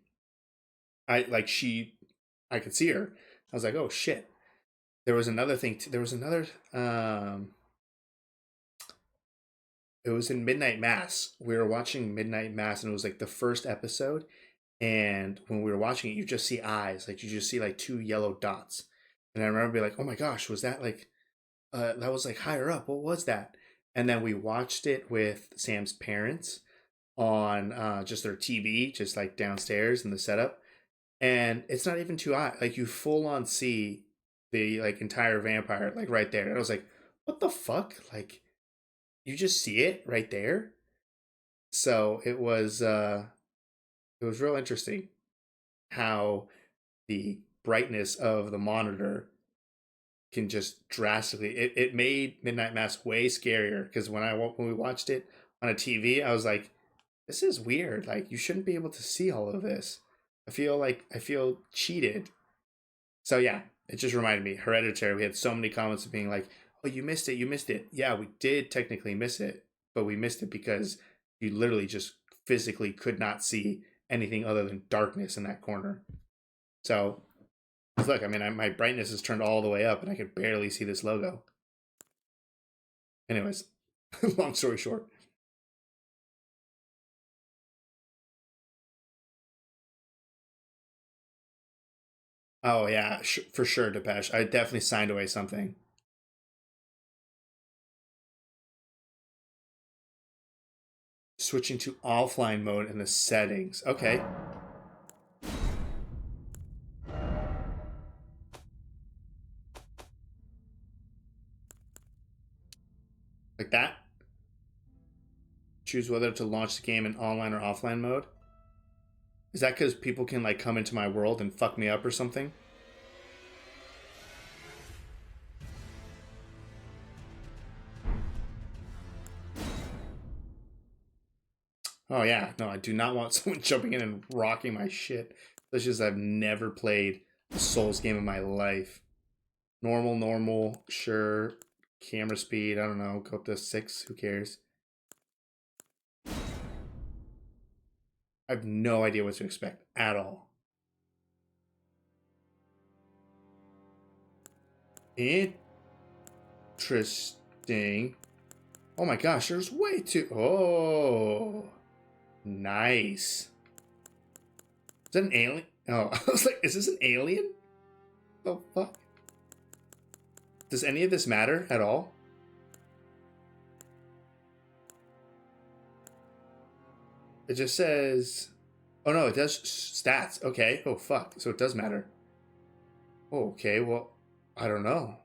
I could see her. I was like, oh shit. There was another thing. There was another. It was in Midnight Mass. We were watching Midnight Mass, and it was like the first episode. And when we were watching it, you just see eyes, like you just see like two yellow dots. And I remember being like, "Oh my gosh, was that like that was like higher up? What was that?" And then we watched it with Sam's parents on just their TV, just like downstairs in the setup. And it's not even too high. Like you full on see the like entire vampire like right there. And I was like, "What the fuck?" Like you just see it right there. So it was real interesting how the brightness of the monitor can just drastically it made Midnight Mass way scarier because when we watched it on a TV, I was like, this is weird. Like you shouldn't be able to see all of this. I feel cheated. So yeah, it just reminded me. Hereditary. We had so many comments of being like, "Oh, you missed it. You missed it." Yeah, we did technically miss it, but we missed it because you literally just physically could not see anything other than darkness in that corner. So look, I mean, my brightness is turned all the way up, and I could barely see this logo. Anyways, long story short. Oh yeah, for sure, Depeche. I definitely signed away something. Switching to offline mode in the settings. Okay. Like that. Choose whether to launch the game in online or offline mode. Is that because people can like come into my world and fuck me up or something? Oh yeah, no, I do not want someone jumping in and rocking my shit. That's just I've never played a Souls game in my life. Normal, sure. Camera speed, I don't know, go up to 6, who cares? I have no idea what to expect at all. Interesting. Oh my gosh, there's way too. Oh, nice. Is that an alien? Oh, I was like, is this an alien? The fuck? Does any of this matter at all? It just says. Oh no, it does stats. Okay. Oh fuck. So it does matter. Oh, okay. Well, I don't know.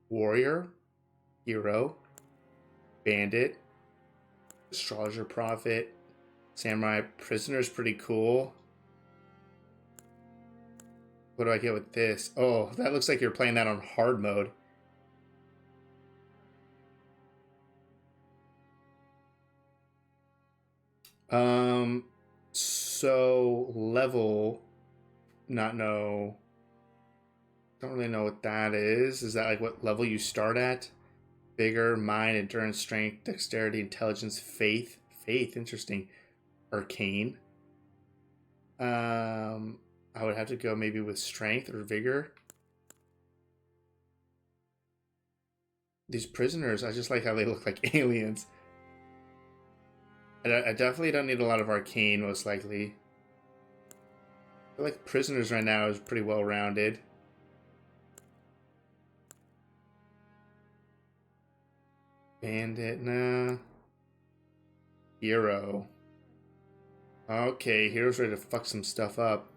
Warrior, hero, bandit, astrologer, prophet, samurai, prisoner is pretty cool. What do I get with this? Oh, that looks like you're playing that on hard mode. So level, not know. Don't really know what that is. Is that like what level you start at? Vigor, mind, endurance, strength, dexterity, intelligence, faith. Faith, interesting. Arcane. I would have to go maybe with strength or vigor. These prisoners, I just like how they look like aliens. I definitely don't need a lot of arcane, most likely. I feel like prisoners right now is pretty well rounded. Bandit, nah. Hero. Okay, hero's ready to fuck some stuff up.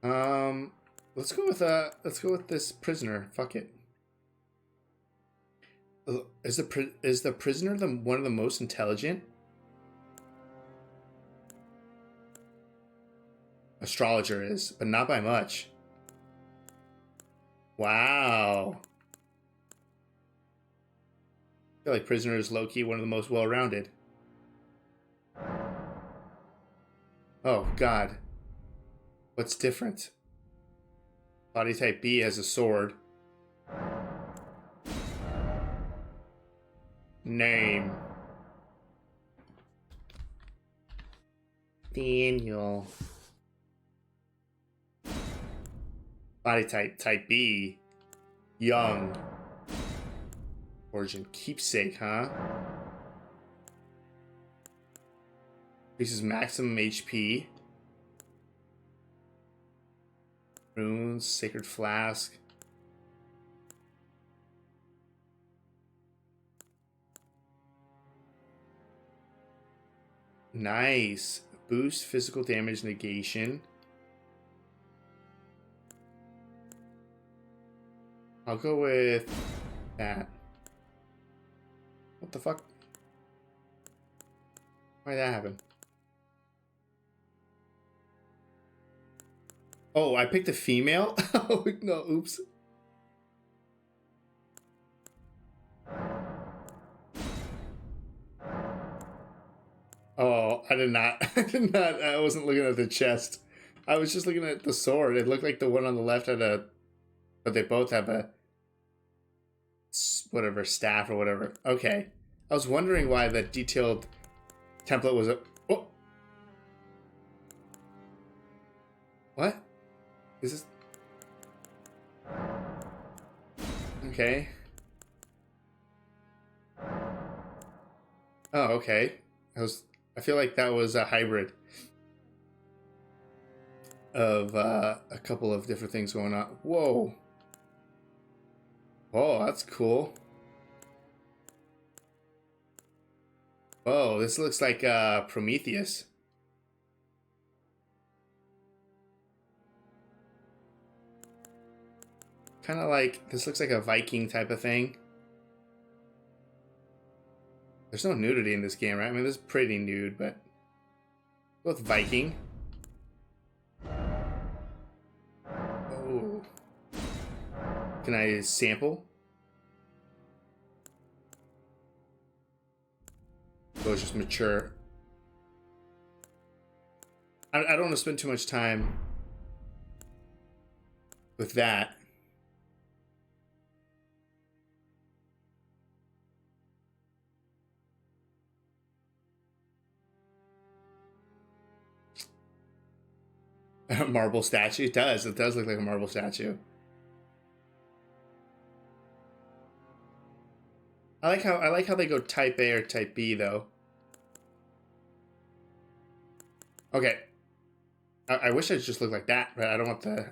Um, let's go with this prisoner. Fuck it. Is the prisoner the one of the most intelligent? Astrologer is, but not by much. Wow. I feel like prisoner is low key one of the most well rounded. Oh God. What's different? Body type B has a sword. Name. Daniel. Body type B. Young. Origin keepsake, huh? Increases maximum HP. Runes, sacred flask. Nice. Boost physical damage negation. I'll go with that. What the fuck? Why did that happen? Oh, I picked a female? Oh, no, oops. Oh, I did not. I did not. I wasn't looking at the chest. I was just looking at the sword. It looked like the one on the left had a... But they both have a... whatever, staff or whatever. Okay. I was wondering why the detailed template was a... Oh! What? Is this... Okay. Oh, okay. I feel like that was a hybrid of a couple of different things going on. Whoa. Oh, that's cool. Oh, this looks like Prometheus. Kind of like, this looks like a Viking type of thing. There's no nudity in this game, right? I mean, this is pretty nude, but... Both Viking. Oh. Can I sample? Oh, it's just mature. I don't want to spend too much time with that. A marble statue? It does. It does look like a marble statue. I like how they go type A or type B though. Okay. I wish I just looked like that, but I don't want the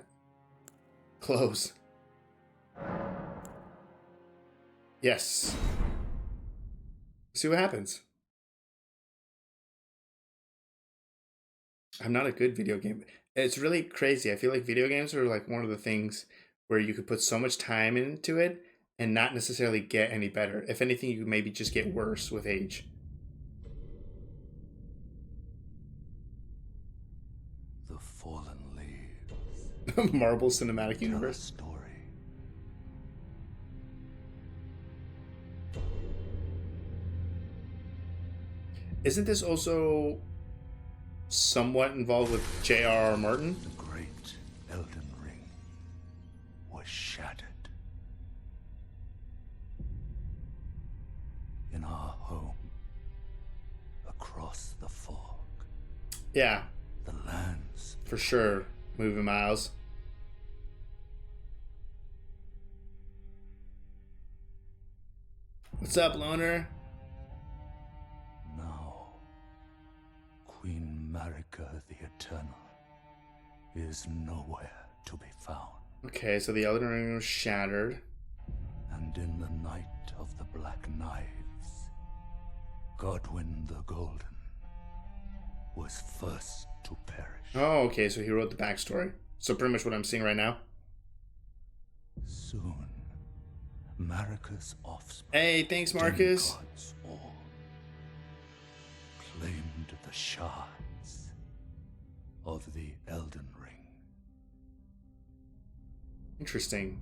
clothes. Yes. See what happens. I'm not a good video game. It's really crazy. I feel like video games are like one of the things where you could put so much time into it and not necessarily get any better. If anything, you maybe just get worse with age. The fallen leaves. Marvel Cinematic Universe. Story. Isn't this also somewhat involved with J.R.R. Martin? The great Elden Ring was shattered. In our home, across the fog. Yeah. The lands. For sure. Moving miles. What's up, loner? Now, Queen Marika the Eternal is nowhere to be found. Okay, so the Elden Ring was shattered. And in the night of the Black Knives, Godwyn the Golden was first to perish. Oh, okay, so he wrote the backstory. So pretty much what I'm seeing right now. Soon, Marika's offspring, Hey, thanks, Marcus. demigods all, claimed the shards of the Elden Ring. Interesting.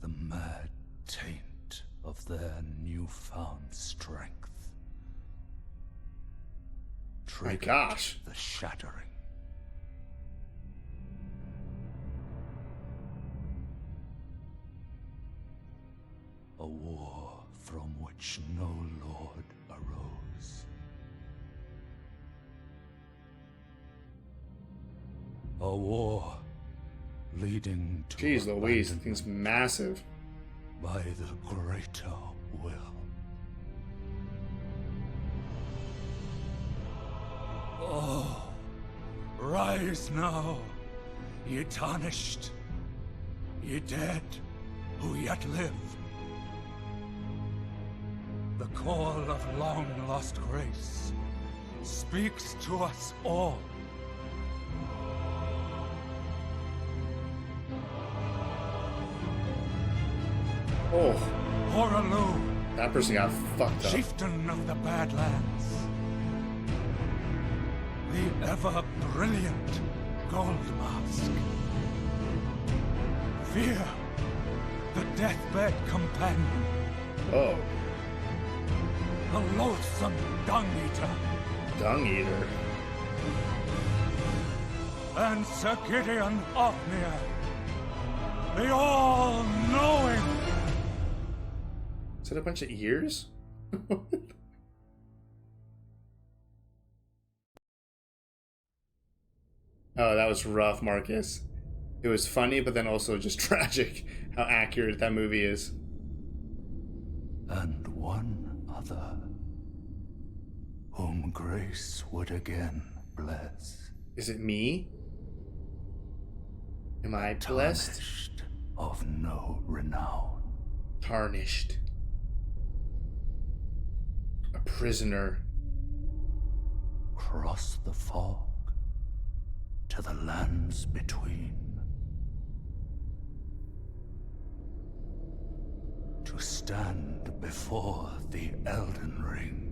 The mad taint of their newfound strength. My Triggered gosh. the shattering. A war from which no lord arose. A war leading to Jeez Louise, the abandonment thing's massive. by the greater will. Oh, rise now, ye tarnished, ye dead who yet live. The call of long-lost grace speaks to us all. Oh, Horalu, that person got fucked up. chieftain of the Badlands. The ever-brilliant Gold Mask. Fear, the deathbed companion. Oh, The loathsome Dung Eater. Dung Eater. And Sir Gideon Ofnir. The all-knowing. Is that a bunch of ears? Oh, that was rough, Marcus. It was funny, but then also just tragic how accurate that movie is. And one other, whom grace would again bless. Is it me? Am I blessed? Tarnished of no renown. Tarnished. A prisoner. Cross the fog to the lands between. To stand before the Elden Ring.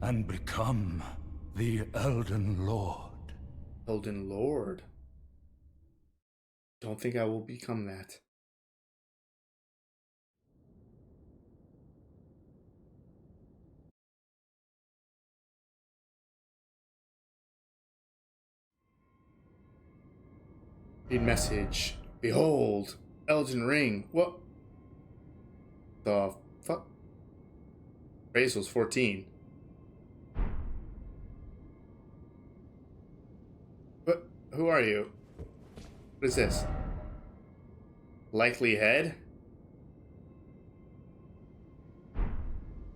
And become the Elden Lord. Elden Lord. Don't think I will become that. Read message. Behold, Elden Ring. What the fuck? Appraisal's 14. What? Who are you? What is this? Likely head?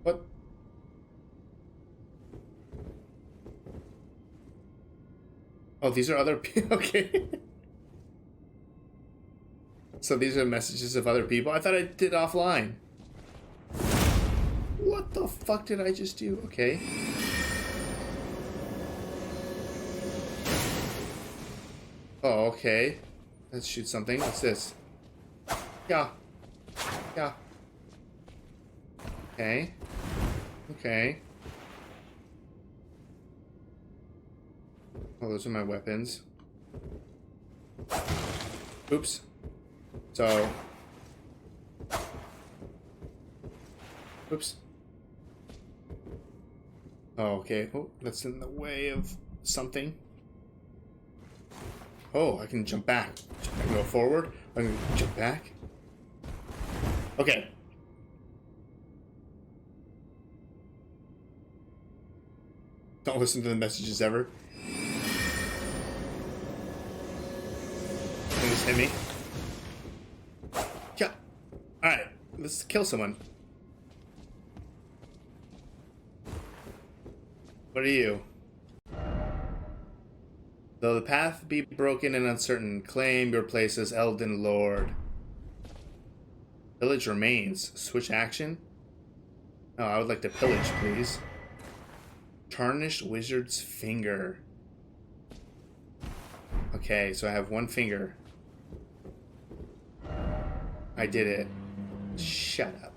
What? Oh, these are other people. Okay. So these are messages of other people? I thought I did offline. What the fuck did I just do? Okay. Oh, okay. Let's shoot something. What's this? Yeah. Yeah. Okay. Okay. Oh, those are my weapons. Oops. So. Oops. Oh, okay. Oh, that's in the way of something. Oh, I can jump back. I can go forward. I can jump back. Okay. Don't listen to the messages ever. They just hit me. Yeah. Alright. Let's kill someone. What are you? Though the path be broken and uncertain, claim your place as Elden Lord. Village remains. Switch action? Oh, I would like to pillage, please. Tarnished Wizard's Finger. Okay, so I have one finger. I did it. Shut up.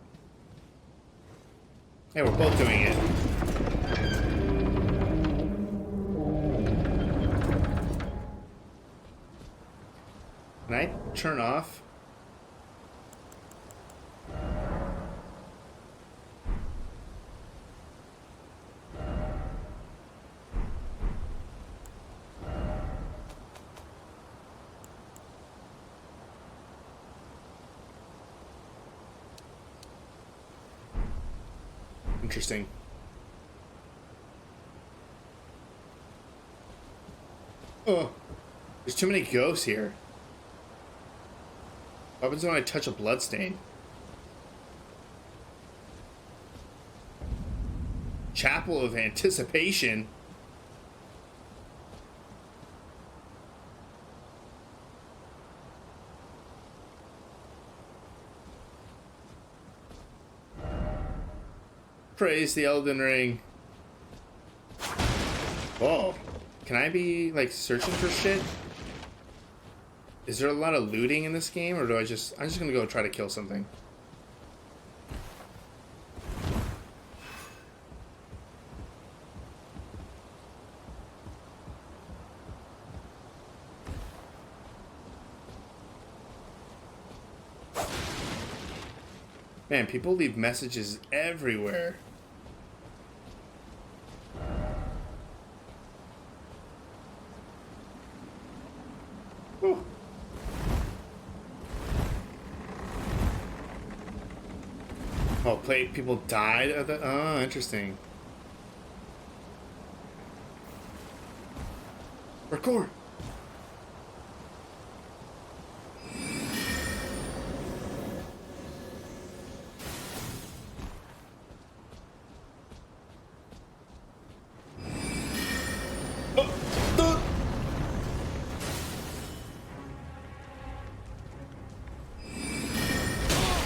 Hey, we're both doing it. Can I turn off? Interesting. Oh, there's too many ghosts here. What happens when I touch a bloodstain? Chapel of Anticipation. Praise the Elden Ring. Whoa. Can I be, like, searching for shit? Is there a lot of looting in this game, or I'm just gonna go try to kill something? Man, people leave messages everywhere. Whew. Oh, people died of the. Oh, interesting. Record.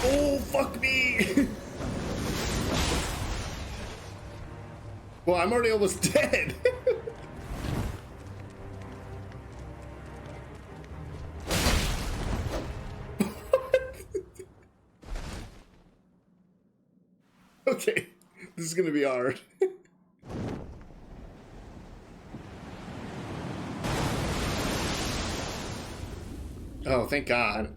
Oh, fuck me! Well, I'm already almost dead. Okay, this is gonna be hard. Oh, thank God.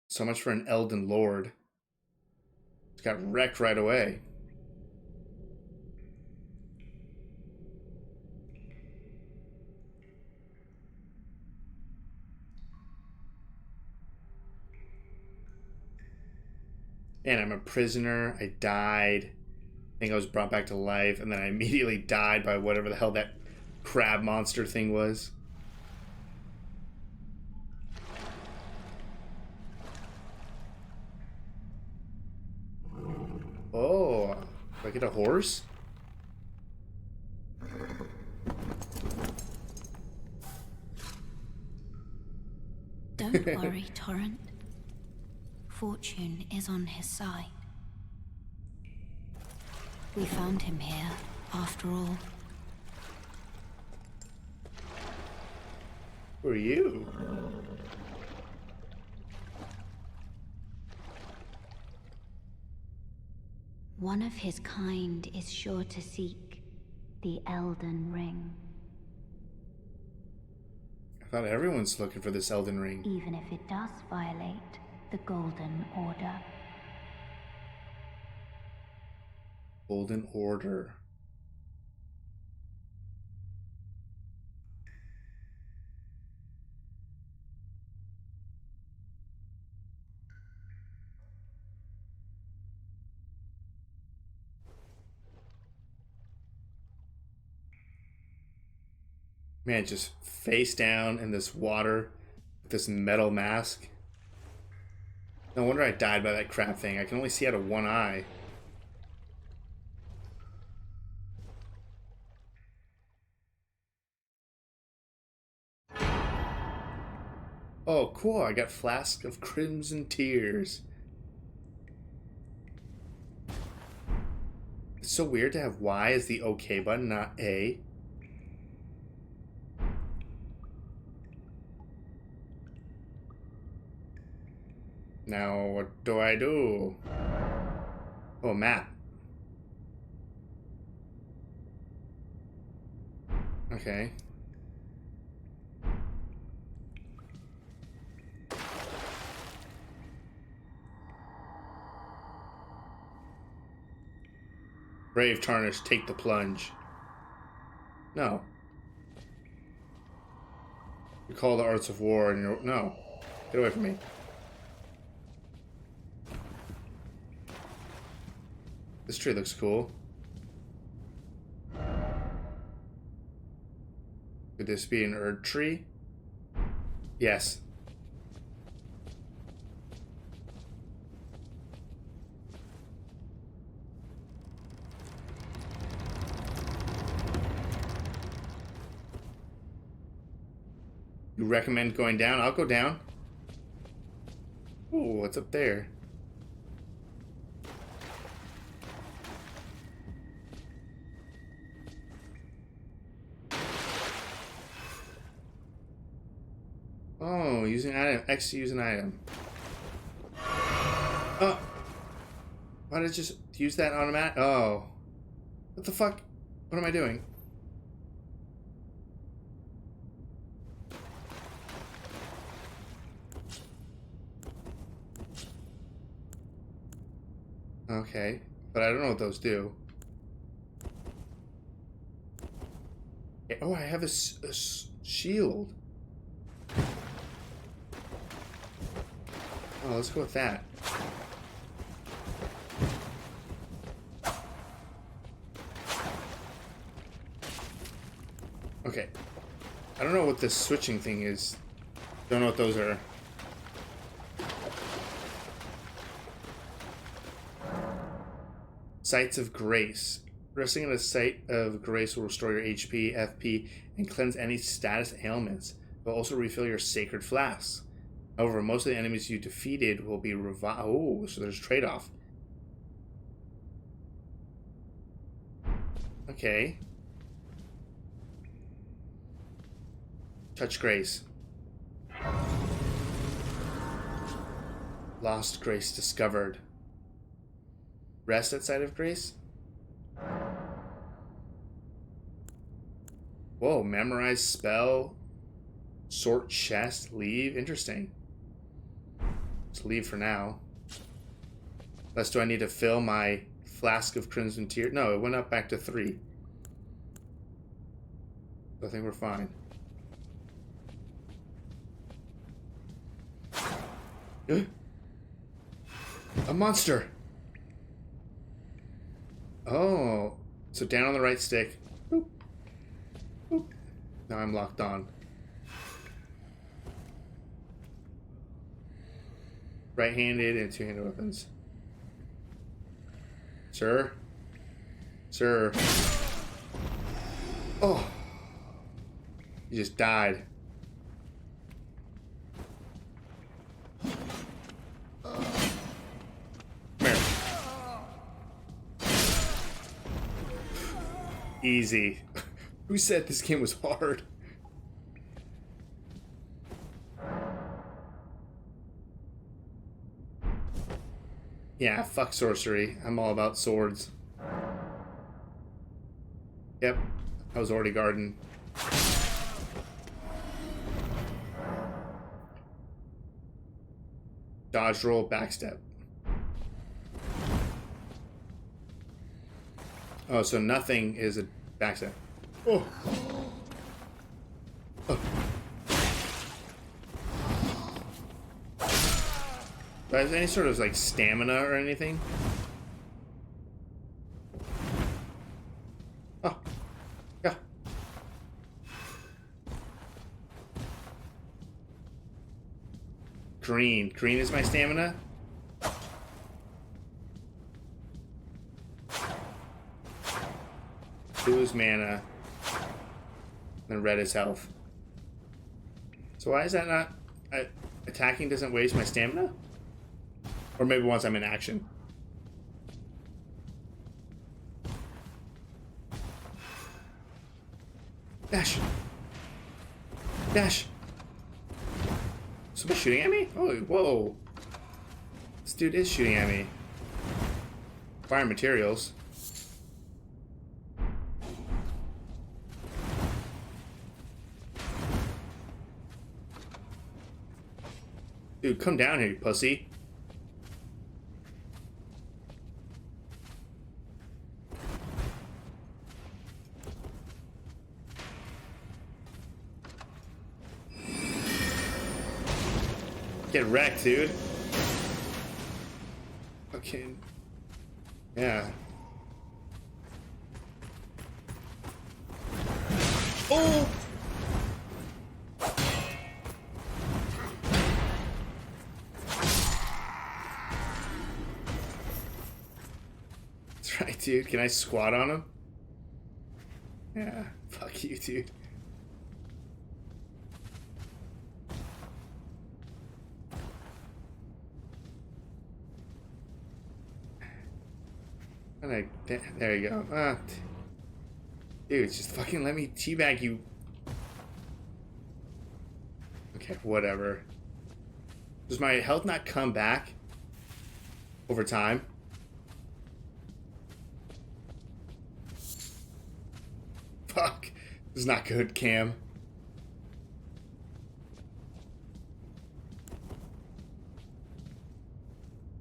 So much for an Elden Lord. Just got wrecked right away. And I'm a prisoner. I died. I think I was brought back to life, and then I immediately died by whatever the hell that crab monster thing was. Oh, do I get a horse? Don't worry, Torrent. Fortune is on his side. We found him here, after all. Who are you? One of his kind is sure to seek the Elden Ring. I thought everyone's looking for this Elden Ring. Even if it does violate the Golden Order. Golden Order. Man, just face down in this water with this metal mask. No wonder I died by that crap thing. I can only see out of one eye. Oh, cool. I got Flask of Crimson Tears. It's so weird to have Y as the OK button, not A. Now, what do I do? Oh, map. Okay. Brave Tarnish, take the plunge. No. Recall the arts of war and your... No. Get away from me. This tree looks cool. Could this be an Erd tree? Yes. You recommend going down? I'll go down. Ooh, what's up there? Oh, using item. X to use an item. Oh. Why did I just use that automatic? Oh. What the fuck? What am I doing? Okay. But I don't know what those do. Oh, I have a shield. Oh, let's go with that. Okay. I don't know what this switching thing is. Don't know what those are. Sites of Grace. Resting in a site of grace will restore your HP, FP, and cleanse any status ailments. It will also refill your sacred flasks. However, most of the enemies you defeated will be revived. Oh, so there's a trade-off. Okay. Touch Grace. Lost Grace discovered. Rest at Site of Grace? Whoa, memorize spell. Sort chest. Leave. Interesting. Let's leave for now. Unless do I need to fill my flask of Crimson Tear? No, it went up back to 3. So I think we're fine. A monster! Oh, so down on the right stick. Boop. Boop. Now I'm locked on. Right-handed and two-handed weapons. Sir? Sir. Oh. You just died. Come here. Easy. Who said this game was hard? Yeah, fuck sorcery. I'm all about swords. Yep, I was already guarding. Dodge roll, backstep. Oh, so nothing is a backstep. Oh. Oh. Do I have any sort of like stamina or anything? Oh. Yeah. Green. Green is my stamina? Blue is mana. And red is health. So why is that not... attacking doesn't waste my stamina? Or maybe once I'm in action. Dash. Dash. Somebody shooting at me? Oh, whoa. This dude is shooting at me. Fire materials. Dude, come down here, you pussy. Get wrecked, dude. Okay. Yeah. Oh! Right, dude. Can I squat on him? Yeah. Fuck you, dude. There you go. Dude, just fucking let me teabag you. Okay, whatever. Does my health not come back over time? Fuck. This is not good, Cam.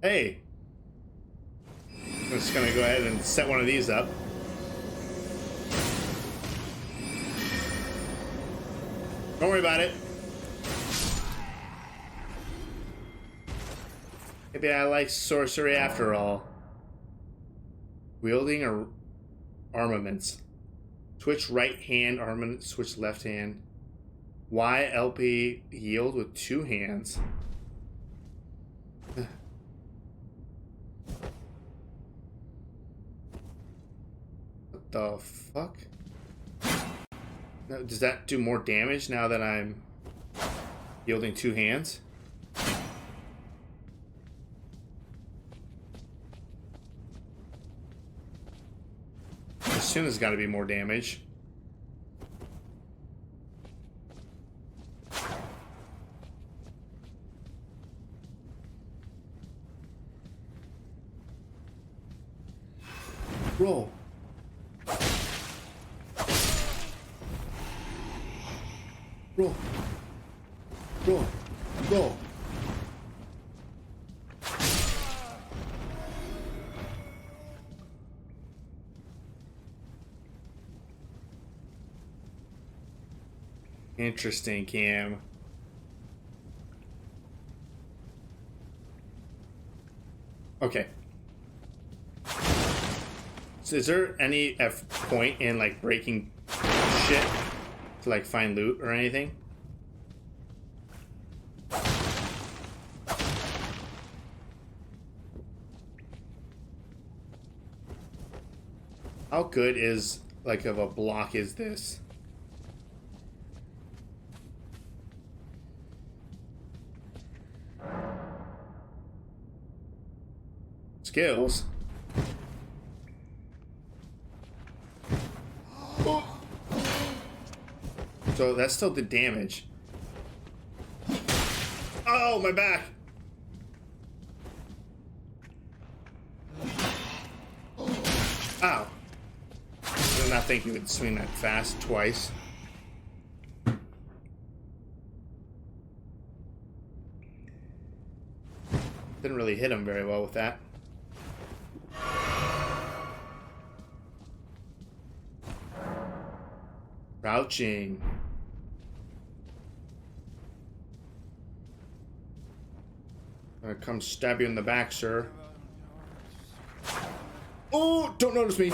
Hey. I'm just gonna go ahead and set one of these up. Don't worry about it. Maybe I like sorcery after all. Wielding armaments. Switch right hand armament, switch left hand. YLP yield with 2 hands. What the fuck? Does that do more damage now that I'm yielding 2 hands? As soon as got to be more damage. Roll. Roll. Roll. Roll. Interesting, Cam. Okay. So is there any point in like breaking shit to like find loot or anything? How good is like of a block is this? Skills. So that still did damage. Oh, my back. Ow. I did not think you would swing that fast twice. Didn't really hit him very well with that. Crouching. I'm gonna come stab you in the back, sir. Oh, don't notice me.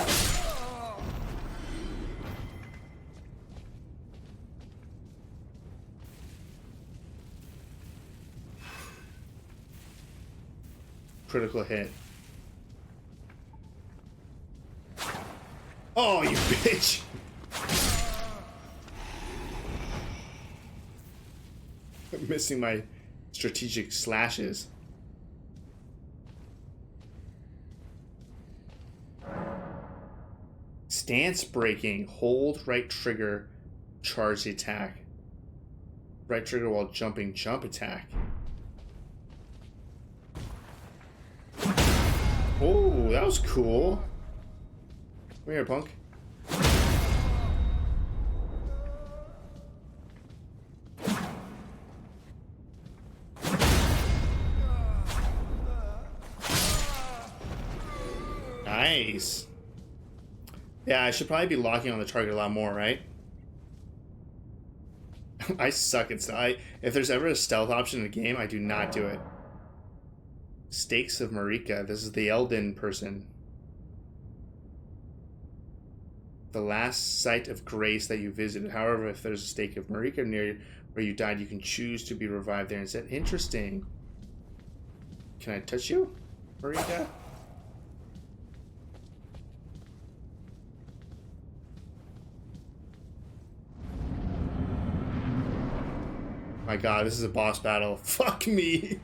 Critical hit. Oh, you bitch. I'm missing my strategic slashes. Stance breaking. Hold right trigger. Charge the attack. Right trigger while jumping. Jump attack. Oh, that was cool. Come here, punk. Nice. Yeah, I should probably be locking on the target a lot more, right? I suck at stealth. If there's ever a stealth option in the game, I do not do it. Stakes of Marika. This is the Elden person. The last site of grace that you visited. However, if there's a stake of Marika near where you died, you can choose to be revived there instead. Interesting. Can I touch you, Marika? my god, this is a boss battle. Fuck me.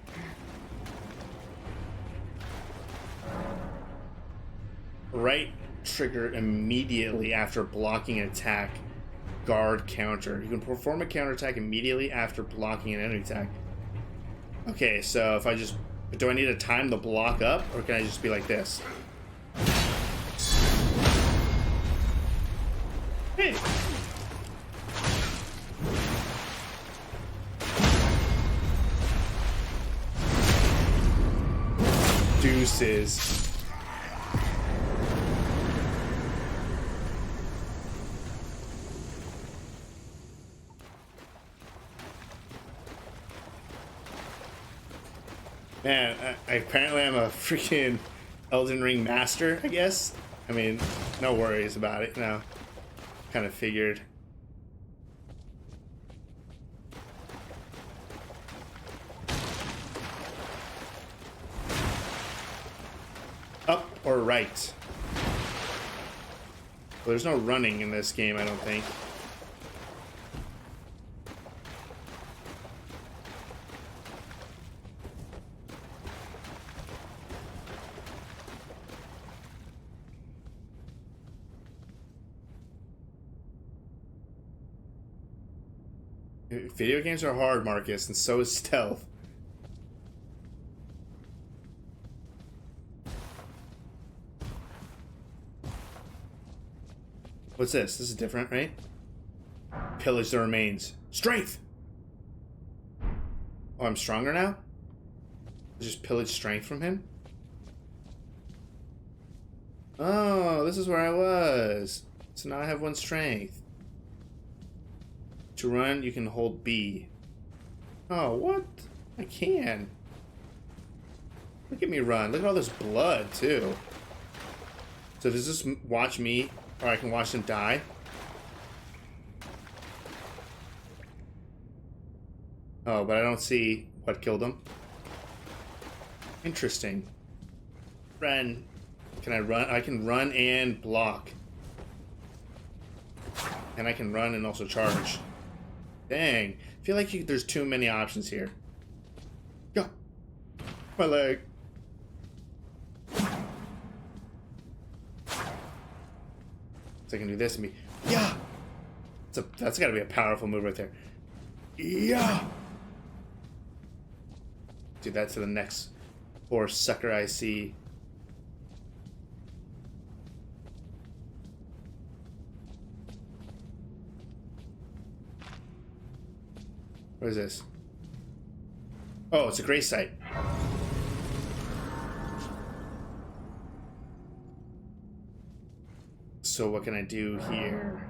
Right trigger immediately after blocking an attack. Guard counter. You can perform a counterattack immediately after blocking an enemy attack. Okay, so if I just... Do I need to time the block up, or can I just be like this? Hey! Deuces. Man, apparently I'm a freaking Elden Ring master, I guess. I mean, no worries about it, no. Kind of figured. Up or right? Well, there's no running in this game, I don't think. Video games are hard, Marcus, and so is stealth. What's this? This is different, right? Pillage the remains. Strength! Oh, I'm stronger now? Just pillage strength from him? Oh, this is where I was. So now I have 1 strength. To run, you can hold B. Oh, what? I can. Look at me run. Look at all this blood, too. So does this watch me, or I can watch them die? Oh, but I don't see what killed them. Interesting. Run. Can I run? I can run and block. And I can run and also charge. Dang. I feel like there's too many options here. Go. My leg. So I can do this and be... Yeah! That's gotta be a powerful move right there. Yeah! Do that to the next poor sucker I see. What is this? Oh, it's a gray site. So what can I do here?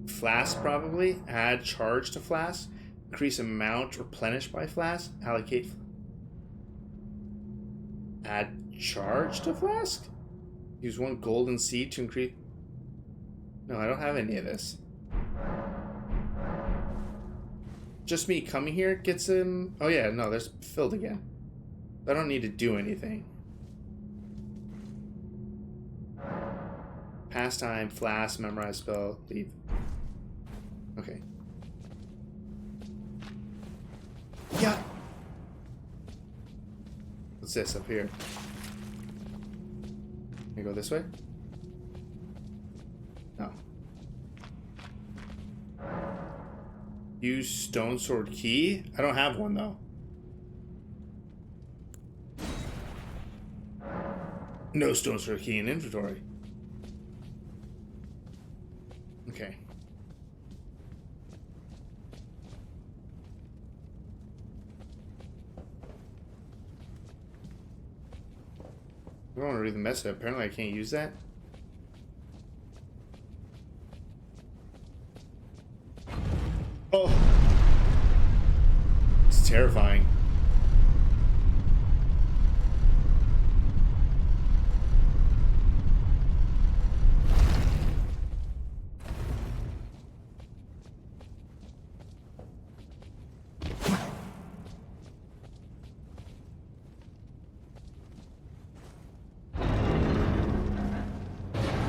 Flask, probably. Add charge to flask. Increase amount replenished by flask. Allocate. Add charge to flask? Use 1 golden seed to increase... No, I don't have any of this. Just me coming here gets him... Oh yeah, no, there's filled again. I don't need to do anything. Pastime, flask, memorize spell, leave. Okay. Yeah! What's this up here? Can I go this way? No. Use stone sword key? I don't have one though. No stone sword key in inventory. Okay. I don't want to read the message. Apparently I can't use that. Oh! It's terrifying.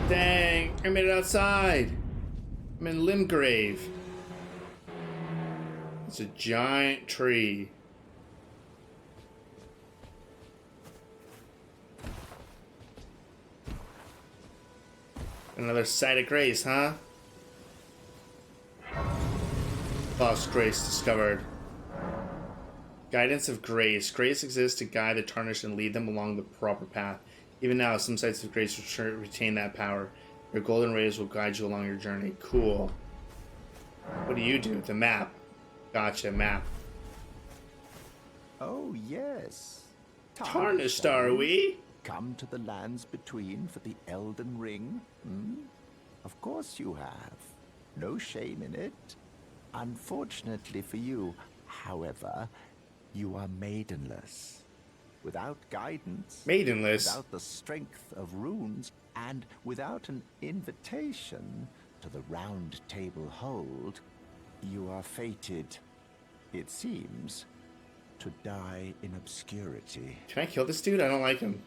Dang, I made it outside. I'm in Limgrave. It's a giant tree. Another site of grace, huh? Lost grace discovered. Guidance of grace. Grace exists to guide the tarnished and lead them along the proper path. Even now, some sites of grace retain that power. Your golden rays will guide you along your journey. Cool. What do you do? The map. Gotcha, map. Oh, yes. Tarnished, are we? Come to the lands between for the Elden Ring? Hmm? Of course you have. No shame in it. Unfortunately for you, however, you are maidenless. Without guidance, Maidenless. without the strength of runes, and without an invitation to the Round Table Hold, you are fated, it seems, to die in obscurity. Can I kill this dude? I don't like him.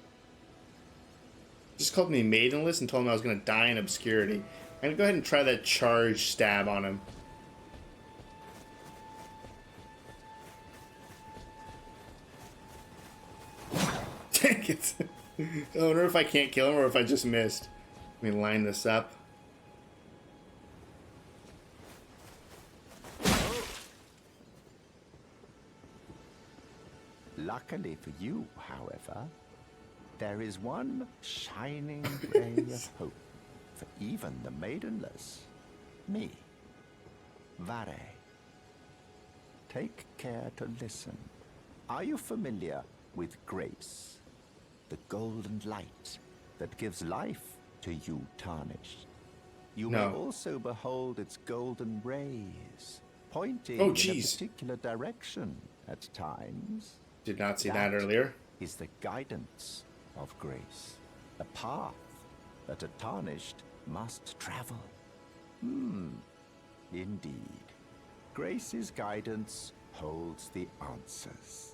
He just called me maidenless and told me I was going to die in obscurity. I'm going to go ahead and try that charge stab on him. Dang it. I wonder if I can't kill him or if I just missed. Let me line this up. Luckily for you, however, there is one shining ray of hope for even the maidenless. Me. Vare. Take care to listen. Are you familiar with grace? The golden light that gives life to you tarnished. You may also behold its golden rays, pointing in a particular direction at times. Did not see that earlier. Is the guidance of grace, the path that a tarnished must travel. Indeed. Grace's guidance holds the answers.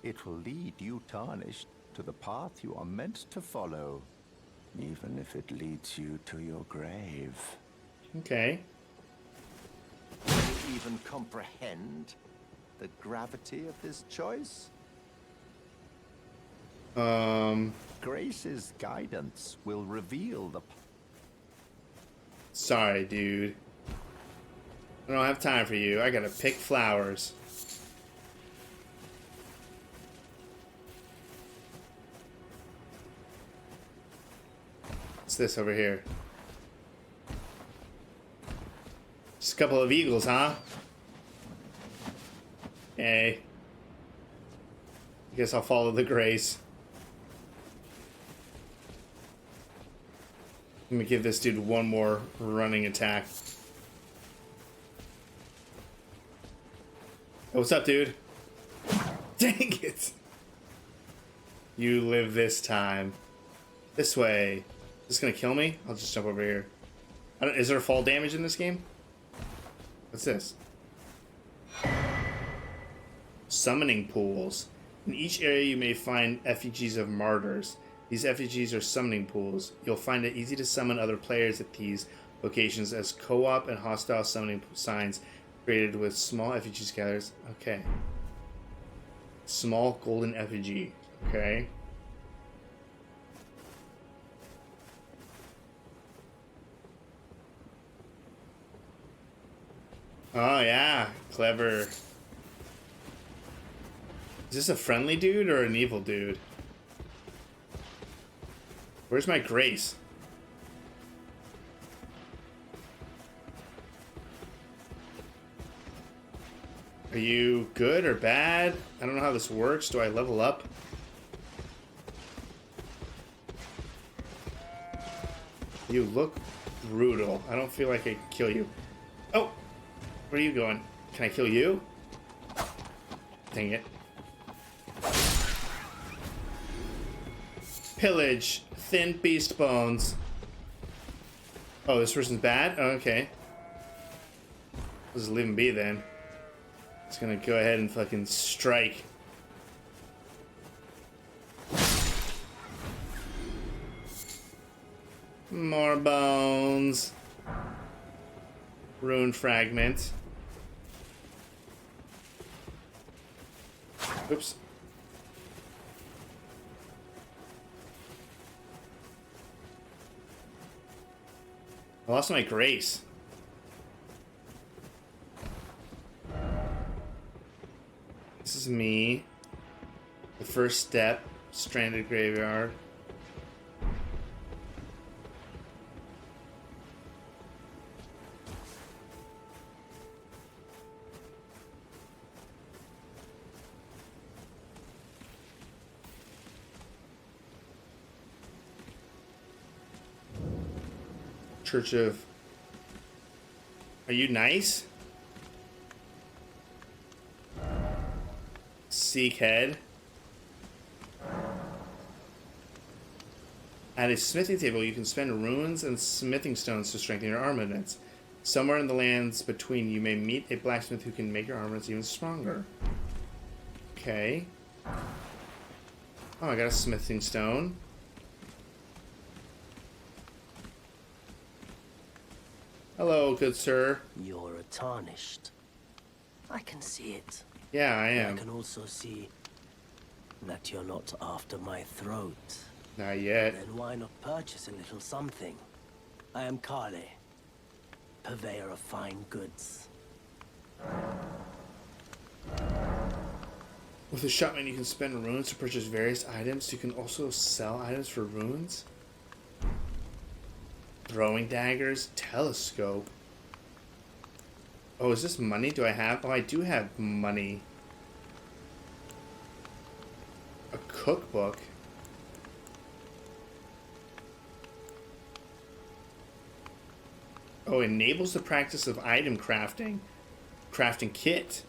It will lead you tarnished to the path you are meant to follow, even if it leads you to your grave. Okay. Do you even comprehend the gravity of this choice? Grace's guidance will reveal the... Sorry, dude. I don't have time for you. I gotta pick flowers. What's this over here? Just a couple of eagles, huh? Hey. I guess I'll follow the grace. Let me give this dude one more running attack. Oh, what's up, dude? Dang it! You live this time. This way. Is this gonna kill me? I'll just jump over here. Is there fall damage in this game? What's this? Summoning pools. In each area you may find effigies of martyrs. These effigies are summoning pools. You'll find it easy to summon other players at these locations as co-op and hostile summoning signs created with small effigies gathers. Okay. Small golden effigy. Okay. Oh yeah, clever. Is this a friendly dude or an evil dude? Where's my grace? Are you good or bad? I don't know how this works. Do I level up? You look brutal. I don't feel like I can kill you. Oh! Where are you going? Can I kill you? Dang it. Pillage. Thin beast bones. Oh, this person's bad? Oh, okay. I'll just leave him be then. Just gonna go ahead and fucking strike. More bones. Rune fragment. Oops. I lost my grace. This is me. The first step. Stranded graveyard. Church of... Are you nice? Seek head. At a smithing table, you can spend runes and smithing stones to strengthen your armaments. Somewhere in the lands between, you may meet a blacksmith who can make your armaments even stronger. Okay. Oh, I got a smithing stone. Hello, good sir. You're a tarnished. I can see it. Yeah, I am. I can also see that you're not after my throat. Not yet. Then why not purchase a little something? I am Kale, purveyor of fine goods. With the shopman, you can spend runes to purchase various items. You can also sell items for runes. Throwing daggers, telescope. Oh, is this money? Do I have? Oh, I do have money. A cookbook. Oh, enables the practice of item crafting. Crafting kit.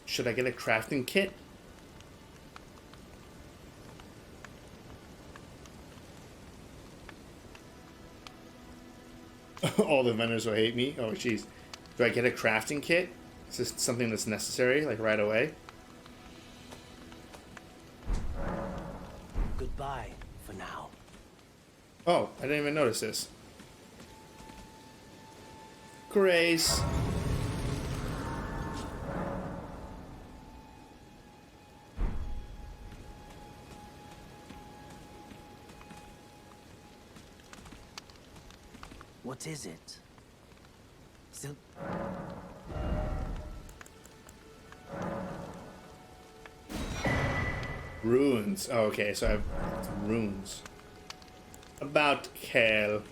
Should I get a crafting kit? All the vendors will hate me. Oh, jeez. Do I get a crafting kit? Is this something that's necessary, like right away? Goodbye for now. Oh, I didn't even notice this. Grace. What is it? Still... Runes. Oh, okay, so I have runes. About Kale.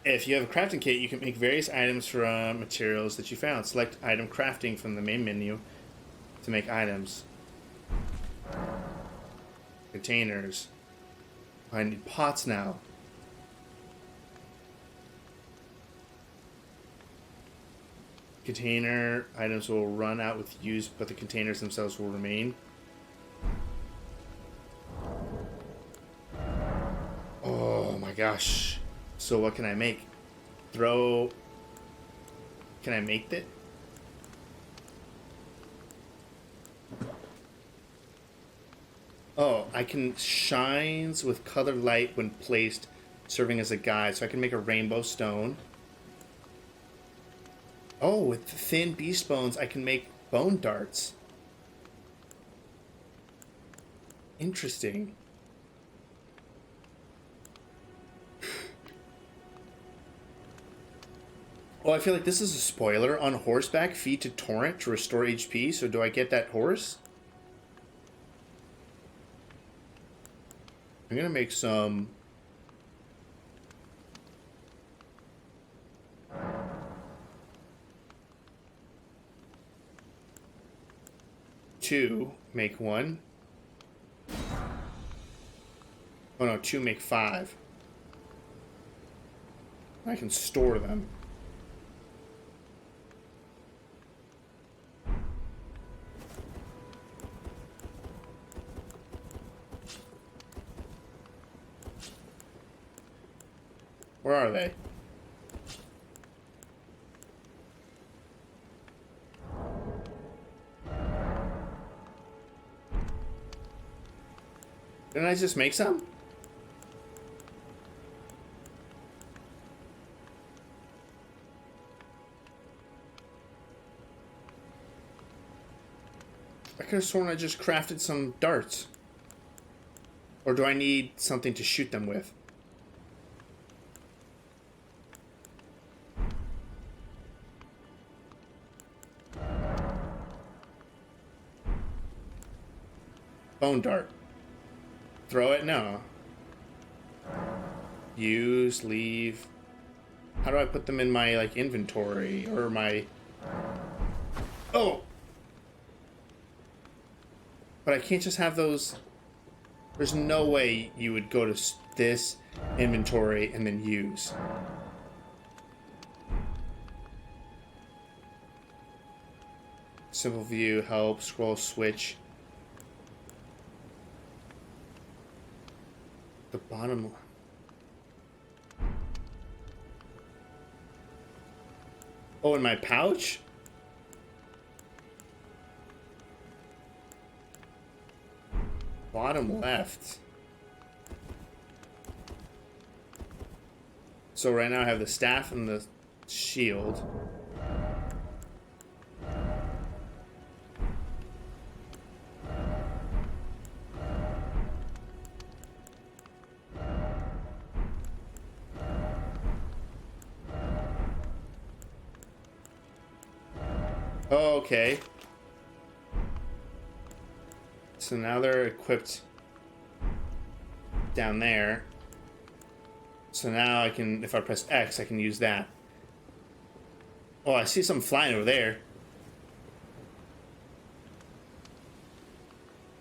If you have a crafting kit, you can make various items from materials that you found. Select item crafting from the main menu to make items. Containers. I need pots now. Container items will run out with use, but the containers themselves will remain. Oh my gosh. So what can I make? Throw... Can I make that? Oh, I can shines with colored light when placed, serving as a guide. So I can make a rainbow stone. Oh, with thin beast bones, I can make bone darts. Interesting. Oh, I feel like this is a spoiler. On horseback, feed to torrent to restore HP. So do I get that horse? I'm gonna make some... Two, make one. Oh no, two make five. I can store them. Where are they? Didn't I just make some? I could have sworn I just crafted some darts. Or do I need something to shoot them with? Bone dart. Throw it? No. Use, leave. How do I put them in my, like, inventory? Or my... Oh! But I can't just have those... There's no way you would go to this inventory and then use. Simple view, help, scroll, switch. The bottom. Oh, in my pouch? Bottom left. So right now I have the staff and the shield. Oh, okay. So now they're equipped down there. So now I can, if I press X, I can use that. Oh, I see something flying over there.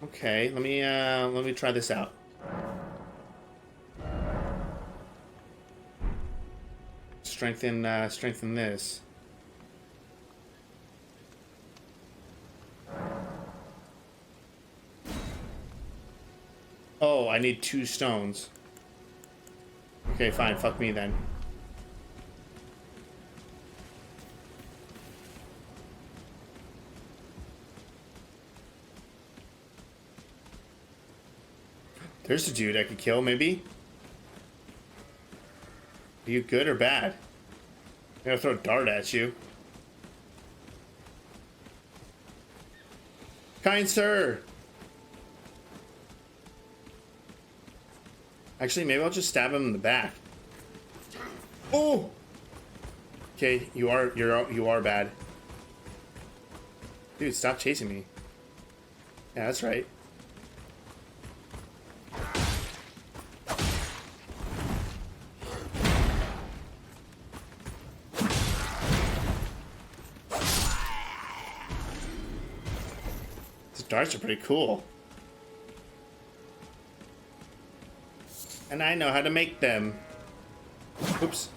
Okay, let me try this out. Strengthen this. Oh, I need 2 stones. Okay, fine. Fuck me then. There's a dude I could kill, maybe. Are you good or bad? I'm gonna throw a dart at you. Kind sir! Actually, maybe I'll just stab him in the back. Oh! Okay, you are bad. Dude, stop chasing me. Yeah, that's right. These darts are pretty cool. And I know how to make them. Oops.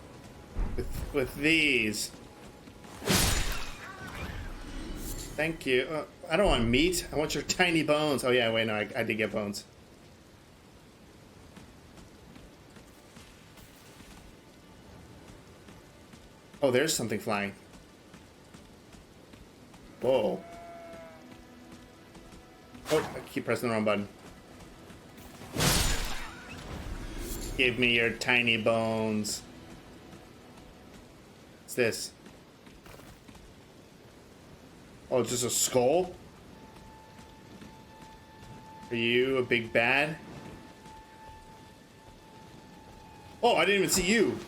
With these. Thank you. I don't want meat. I want your tiny bones. Oh yeah, wait, no, I did get bones. Oh, there's something flying. Whoa. Oh, I keep pressing the wrong button. Give me your tiny bones. What's this? Oh, it's just a skull? Are you a big bad? Oh, I didn't even see you.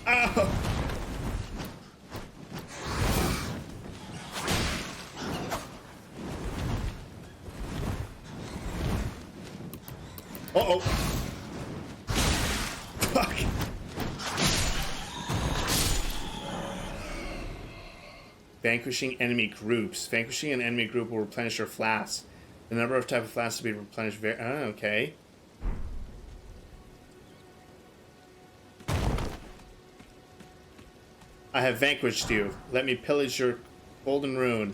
Ow! Uh-oh. Fuck. Vanquishing enemy groups. Vanquishing an enemy group will replenish your flasks. The number of type of flasks to be replenished okay. I have vanquished you. Let me pillage your golden rune.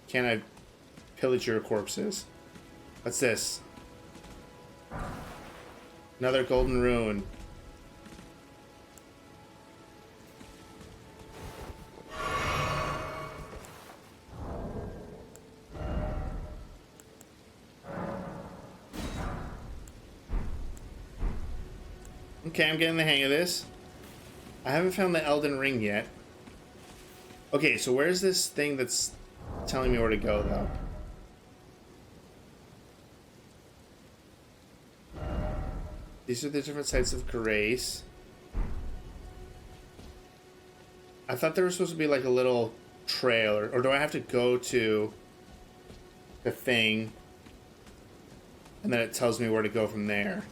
Can I pillage your corpses? What's this? Another golden rune. Okay, I'm getting the hang of this. I haven't found the Elden Ring yet. Okay, so where's this thing that's telling me where to go, though? These are the different sites of grace. I thought there was supposed to be like a little trail, or do I have to go to the thing and then it tells me where to go from there?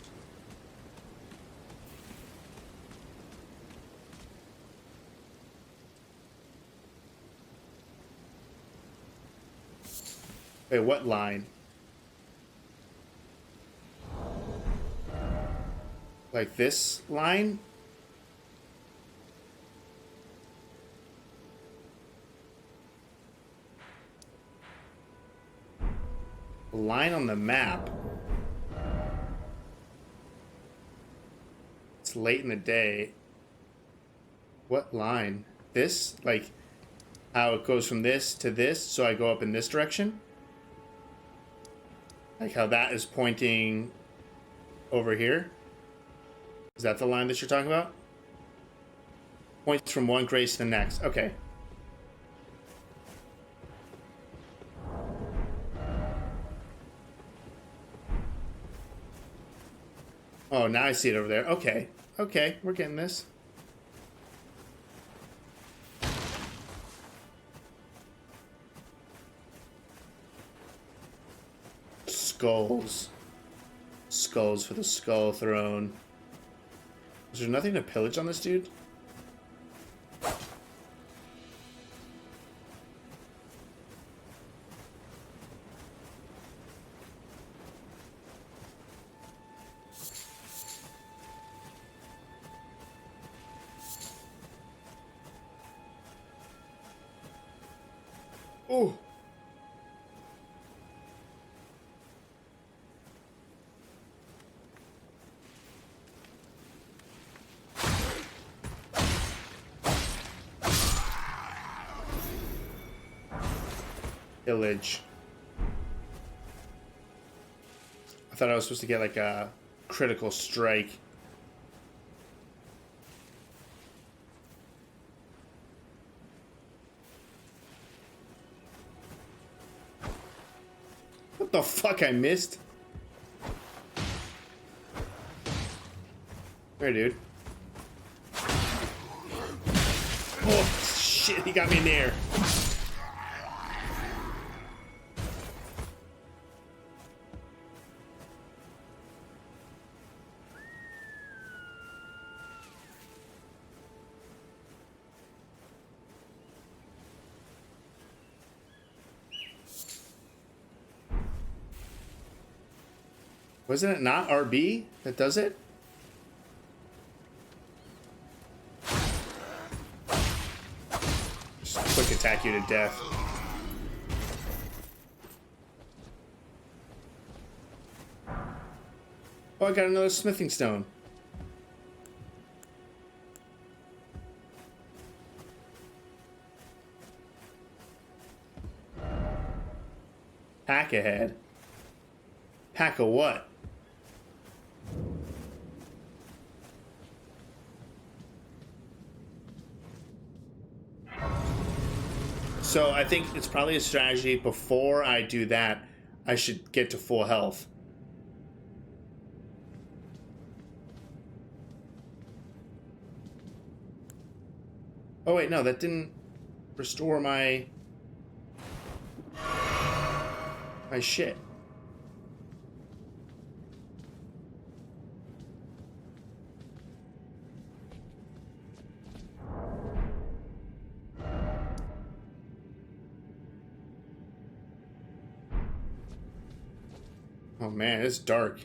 Wait, what line? Like this line? A line on the map. It's late in the day. What line? This? Like how it goes from this to this, so I go up in this direction? Like how that is pointing over here? Is that the line that you're talking about? Points from one grace to the next. Okay. Oh, now I see it over there. Okay. Okay, we're getting this. Skulls. Skulls for the Skull Throne. Is there nothing to pillage on this dude? Oh. Pillage. I thought I was supposed to get like a critical strike. What the fuck I missed? Where, dude? Oh, shit, he got me in the air. Wasn't it not RB that does it? Just quick attack you to death. Oh, I got another smithing stone. Pack ahead. Pack of what? So I think it's probably a strategy before I do that, I should get to full health. Oh wait, no, that didn't restore my shit. Oh man, it's dark.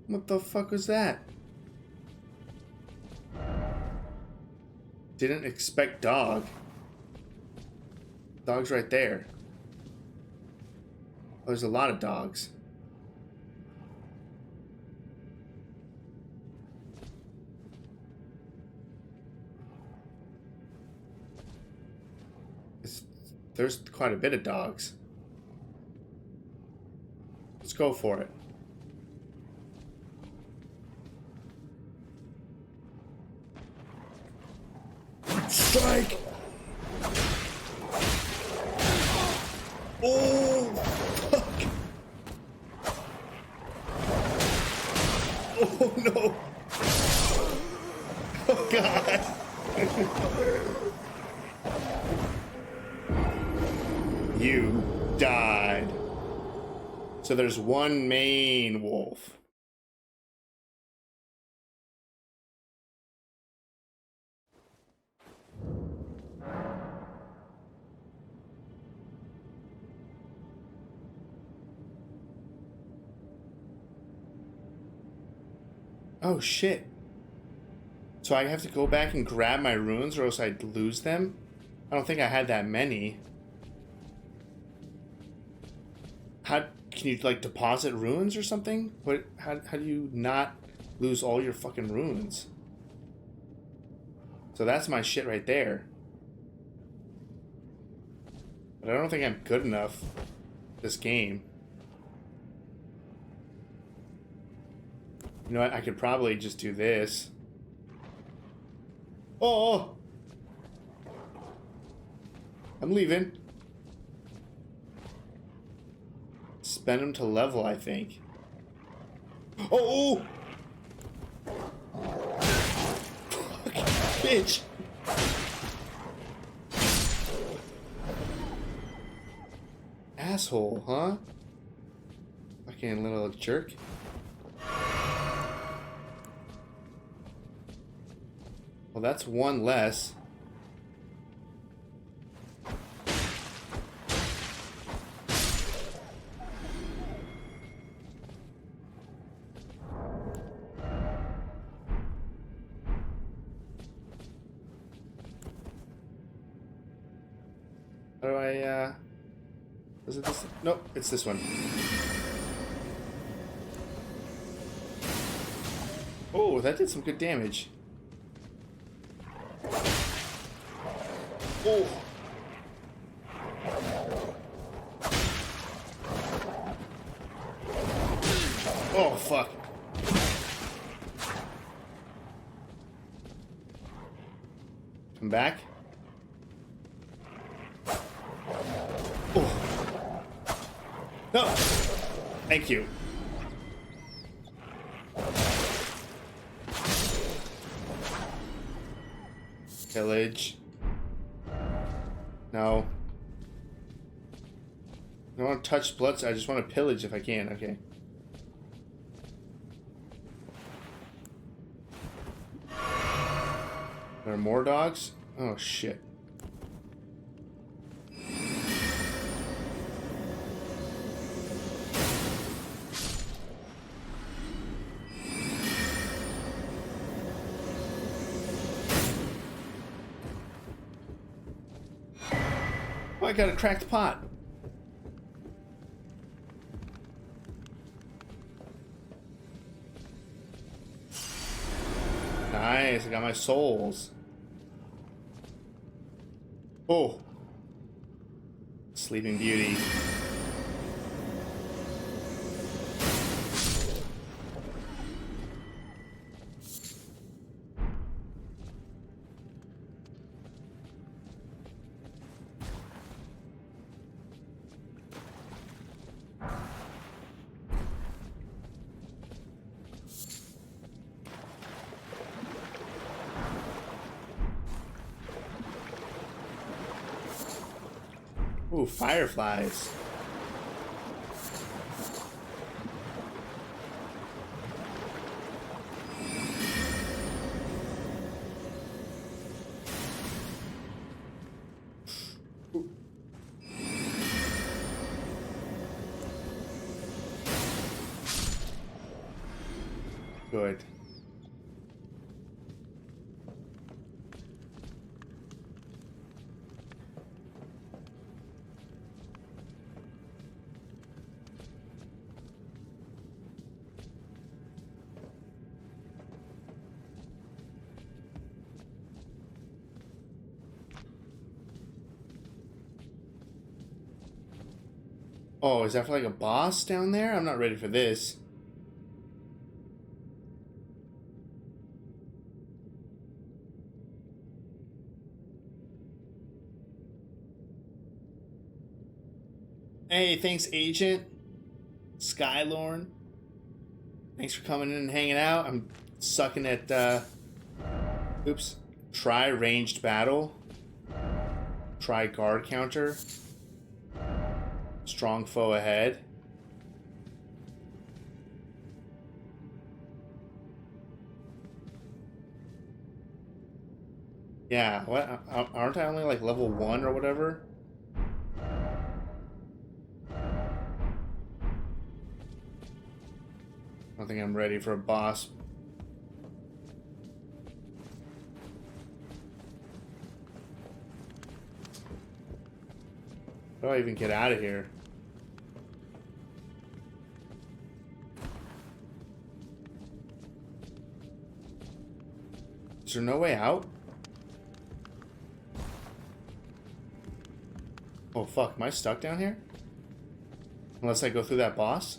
What the fuck was that? Didn't expect dog. Dog's right there. Oh, there's a lot of dogs. There's quite a bit of dogs. There's Let's go for it. Strike! Oh, fuck! Oh, no! Oh, God! You died. So there's one main wolf. Oh, shit. So I have to go back and grab my runes or else I'd lose them? I don't think I had that many. How can you like deposit runes or something? What? How do you not lose all your fucking runes? So that's my shit right there. But I don't think I'm good enough this game. You know what? I could probably just do this. Oh! I'm leaving. Spend them to level, I think. Oh! Fucking bitch! Asshole, huh? Fucking little jerk. Well, that's one less. How do I, is it this? Nope, it's this one. Oh, that did some good damage. Oh! Oh, fuck. Come back. Oh. No! Thank you. Pillage. No. I don't want to touch blood, I just want to pillage if I can. Okay. There are more dogs? Oh, shit. Oh, I got a cracked pot. Nice, I got my souls. Oh. Sleeping Beauty. Ooh, fireflies. Good. Oh, is that for like a boss down there? I'm not ready for this. Hey, thanks, Agent Skylorn. Thanks for coming in and hanging out. I'm sucking at, oops. Try ranged battle. Try guard counter. Strong foe ahead. Yeah, what? Aren't I only like level 1 or whatever? I don't think I'm ready for a boss. How do I even get out of here? Is there no way out? Oh fuck, am I stuck down here? Unless I go through that boss?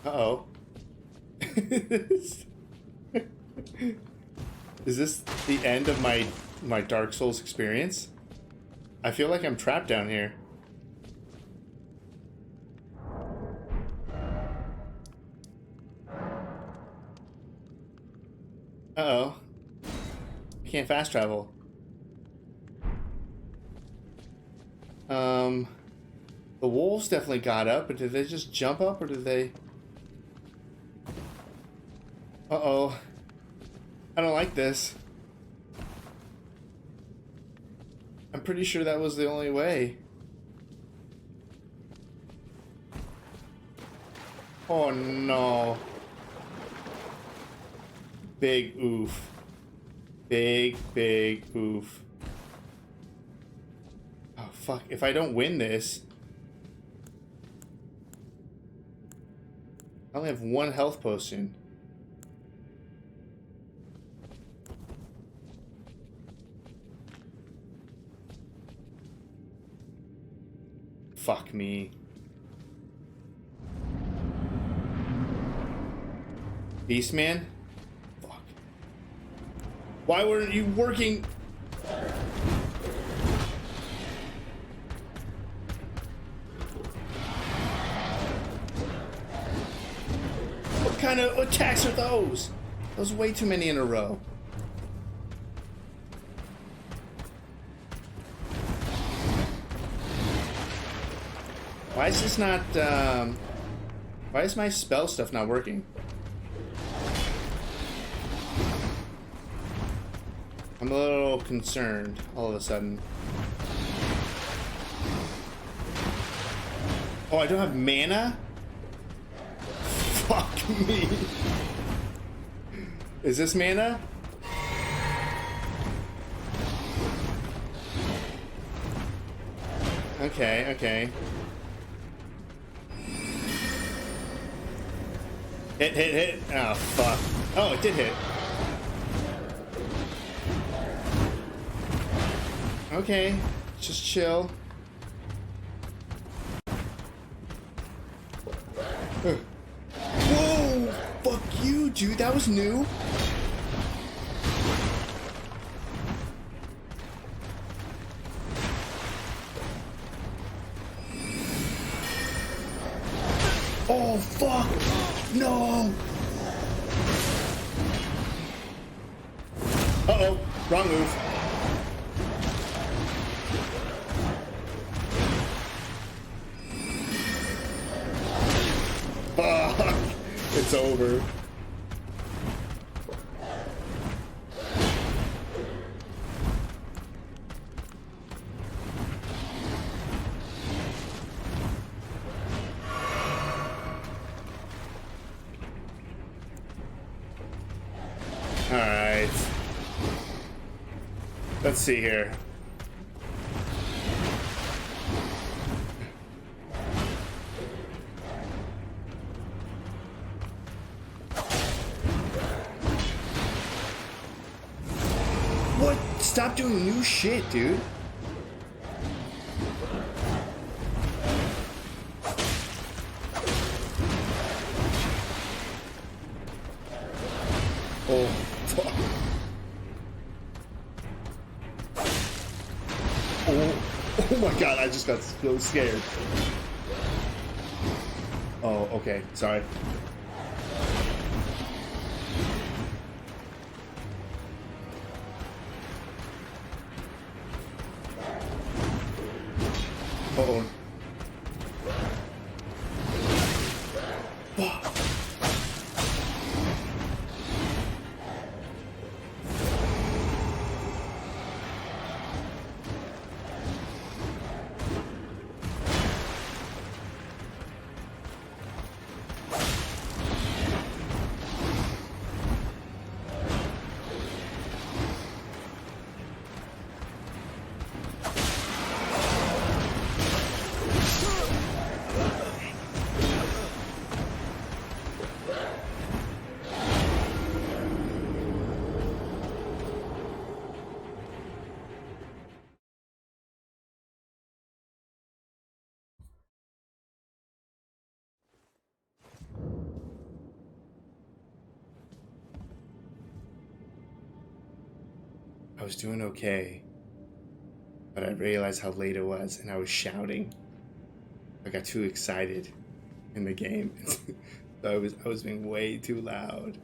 Uh-oh. Is this the end of my Dark Souls experience? I feel like I'm trapped down here. Uh-oh. Can't fast travel. The wolves definitely got up, but did they just jump up or did they... Uh-oh. I don't like this. I'm pretty sure that was the only way. Oh no. Big oof. Big oof. Oh fuck, if I don't win this... I only have 1 health potion. Fuck me. Beastman? Fuck. Why weren't you working? What kind of attacks are those? Those are way too many in a row. Why is this not, why is my spell stuff not working? I'm a little concerned all of a sudden. Oh, I don't have mana? Fuck me. Is this mana? Okay, okay. Hit. Oh, fuck. Oh, it did hit. Okay, just chill. Whoa! Fuck you, dude. That was new. Oh, fuck! No! Uh-oh. Wrong move. Fuck! It's over. Alright. Let's see here. Stop doing new shit, dude. Oh, fuck. Oh my god, I just got so scared. Oh, okay, sorry. Uh-oh. I was doing okay, but I realized how late it was and I was shouting. I got too excited in the game. So I was being way too loud.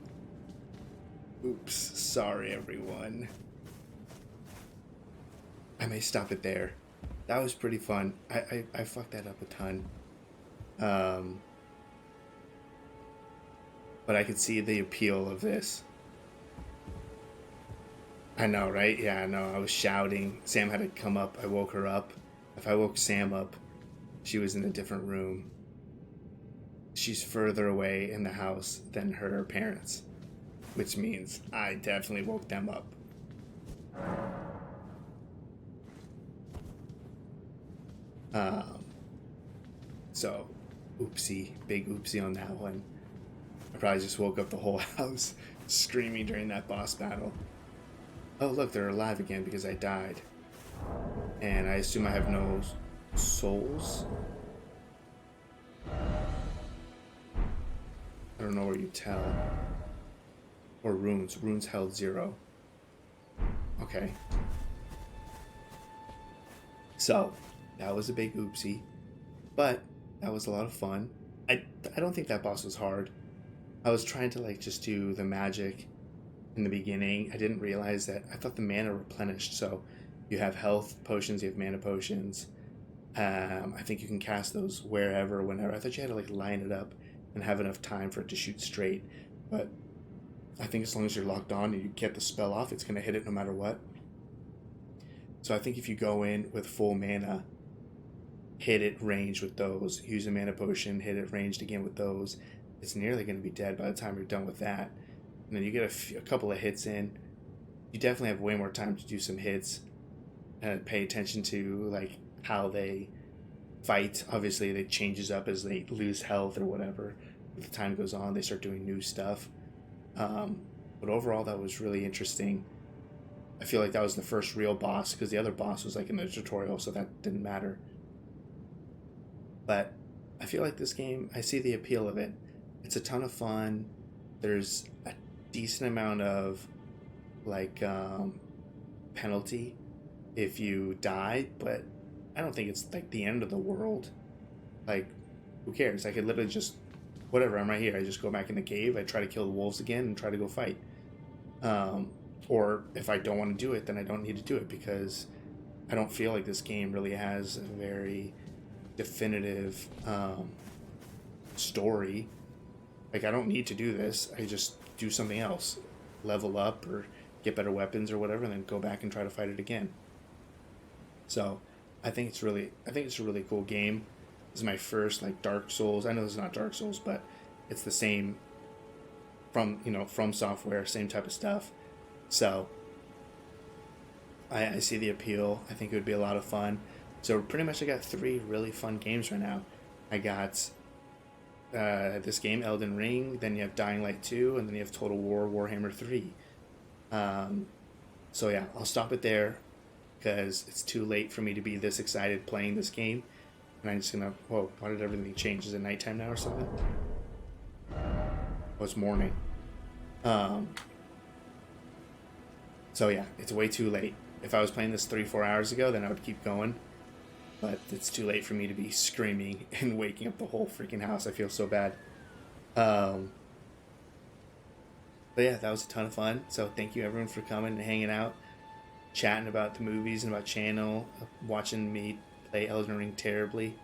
Oops, sorry everyone. I may stop it there. That was pretty fun. I fucked that up a ton. But I could see the appeal of this. I know, right? Yeah, I know. I was shouting. Sam had to come up. I woke her up. If I woke Sam up, she was in a different room. She's further away in the house than her parents, which means I definitely woke them up. So, oopsie, big oopsie on that one. I probably just woke up the whole house screaming during that boss battle. Oh, look, they're alive again because I died. And I assume I have no souls? I don't know where you tell. Or runes. Runes held 0. Okay. So, that was a big oopsie. But, that was a lot of fun. I don't think that boss was hard. I was trying to, like, just do the magic in the beginning. I didn't realize that. I thought the mana replenished, so you have health potions, you have mana potions. I think you can cast those wherever, whenever. I thought you had to, like, line it up and have enough time for it to shoot straight. But I think as long as you're locked on and you get the spell off, it's going to hit it no matter what. So I think if you go in with full mana, hit it ranged with those, use a mana potion, hit it ranged again with those, it's nearly going to be dead by the time you're done with that. And then you get a couple of hits in. You definitely have way more time to do some hits and pay attention to like how they fight. Obviously, it changes up as they lose health or whatever. As the time goes on, they start doing new stuff. But overall, that was really interesting. I feel like that was the first real boss because the other boss was like in the tutorial, so that didn't matter. But I feel like this game, I see the appeal of it. It's a ton of fun. There's a decent amount of like penalty if you die, but I don't think it's like the end of the world. Like, who cares? I could literally just, whatever, I'm right here. I just go back in the cave, I try to kill the wolves again and try to go fight. Or if I don't want to do it, then I don't need to do it because I don't feel like this game really has a very definitive story. Like, I don't need to do this. I just do something else. Level up or get better weapons or whatever, and then go back and try to fight it again. So, I think it's a really cool game. This is my first, like, Dark Souls. I know this is not Dark Souls, but it's the same from software, same type of stuff. So, I see the appeal. I think it would be a lot of fun. So, pretty much I got 3 really fun games right now. I got this game, Elden Ring, then you have Dying Light 2, and then you have Total War Warhammer 3. So yeah, I'll stop it there. because it's too late for me to be this excited playing this game. And I'm just gonna, whoa, why did everything change? Is it nighttime now or something? Oh, it's morning. So yeah, it's way too late. If I was playing this 3-4 hours ago, then I would keep going. But it's too late for me to be screaming and waking up the whole freaking house. I feel so bad. But yeah, that was a ton of fun. So thank you everyone for coming and hanging out, chatting about the movies and about channel, watching me play Elden Ring terribly.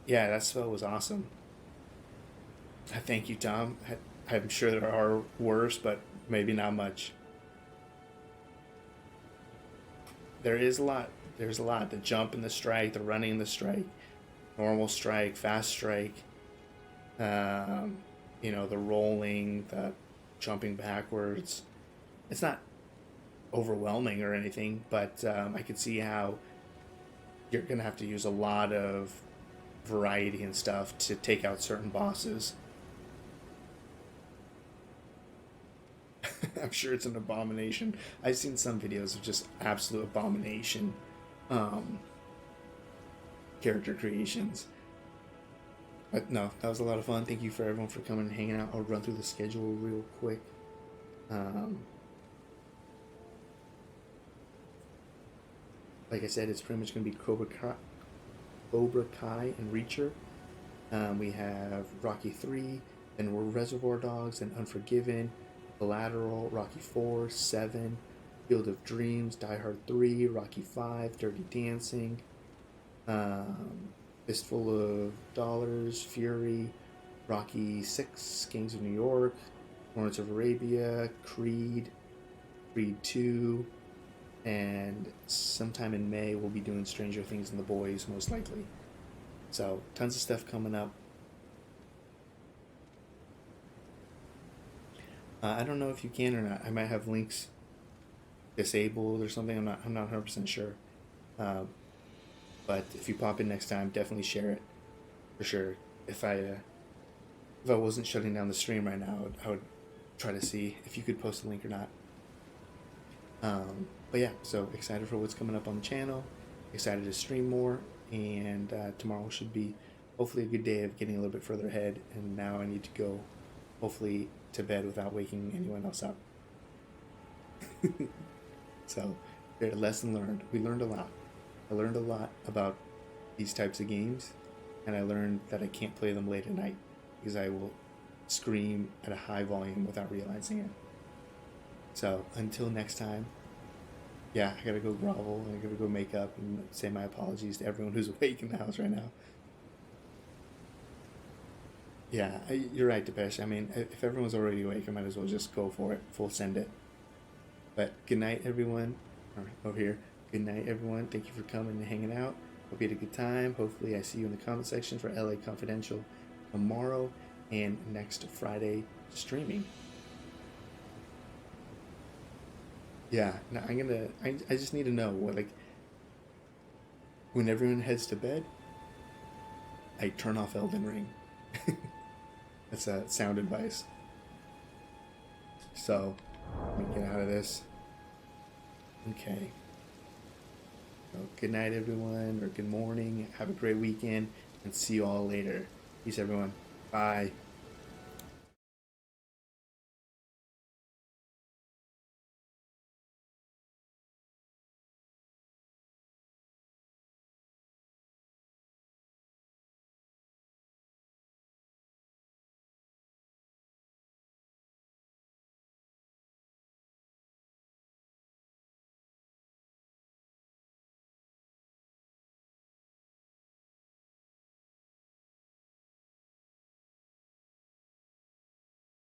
Yeah, that spell was awesome. Thank you, Tom. I'm sure there are worse, but maybe not much. There is a lot. There's a lot. The jump and the strike, the running and the strike, normal strike, fast strike, the rolling, the jumping backwards. It's not overwhelming or anything, but I could see how you're going to have to use a lot of variety and stuff to take out certain bosses. I'm sure it's an abomination. I've seen some videos of just absolute abomination character creations. But no, that was a lot of fun. Thank you for everyone for coming and hanging out. I'll run through the schedule real quick. Like I said, it's pretty much going to be Cobra Kai and Reacher. We have Rocky 3, then we're Reservoir Dogs and Unforgiven, Collateral, Rocky 4, 7, Field of Dreams, Die Hard 3, Rocky 5, Dirty Dancing, Fistful of Dollars, Fury, Rocky 6, Kings of New York, Lawrence of Arabia, Creed 2, and sometime in May we'll be doing Stranger Things and The Boys, most likely. So, tons of stuff coming up. I don't know if you can or not. I might have links disabled or something. I'm not 100% sure. But if you pop in next time, definitely share it for sure. If I wasn't shutting down the stream right now, I would try to see if you could post a link or not. But yeah, so excited for what's coming up on the channel. Excited to stream more, and tomorrow should be hopefully a good day of getting a little bit further ahead. And now I need to go, hopefully, to bed without waking anyone else up. So, lesson learned. We learned a lot. I learned a lot about these types of games, and I learned that I can't play them late at night because I will scream at a high volume without realizing it. So, until next time, yeah, I gotta go grovel, and I gotta go make up and say my apologies to everyone who's awake in the house right now. Yeah, you're right, Depeche. I mean, if everyone's already awake, I might as well just go for it, full send it. But good night, everyone. All right, over here. Good night, everyone. Thank you for coming and hanging out. Hope you had a good time. Hopefully I see you in the comment section for LA Confidential tomorrow and next Friday streaming. Yeah, no, I just need to know what, like, when everyone heads to bed, I turn off Elden Ring. That's a sound advice. So, let me get out of this. Okay. So, good night, everyone, or good morning. Have a great weekend, and see you all later. Peace, everyone. Bye.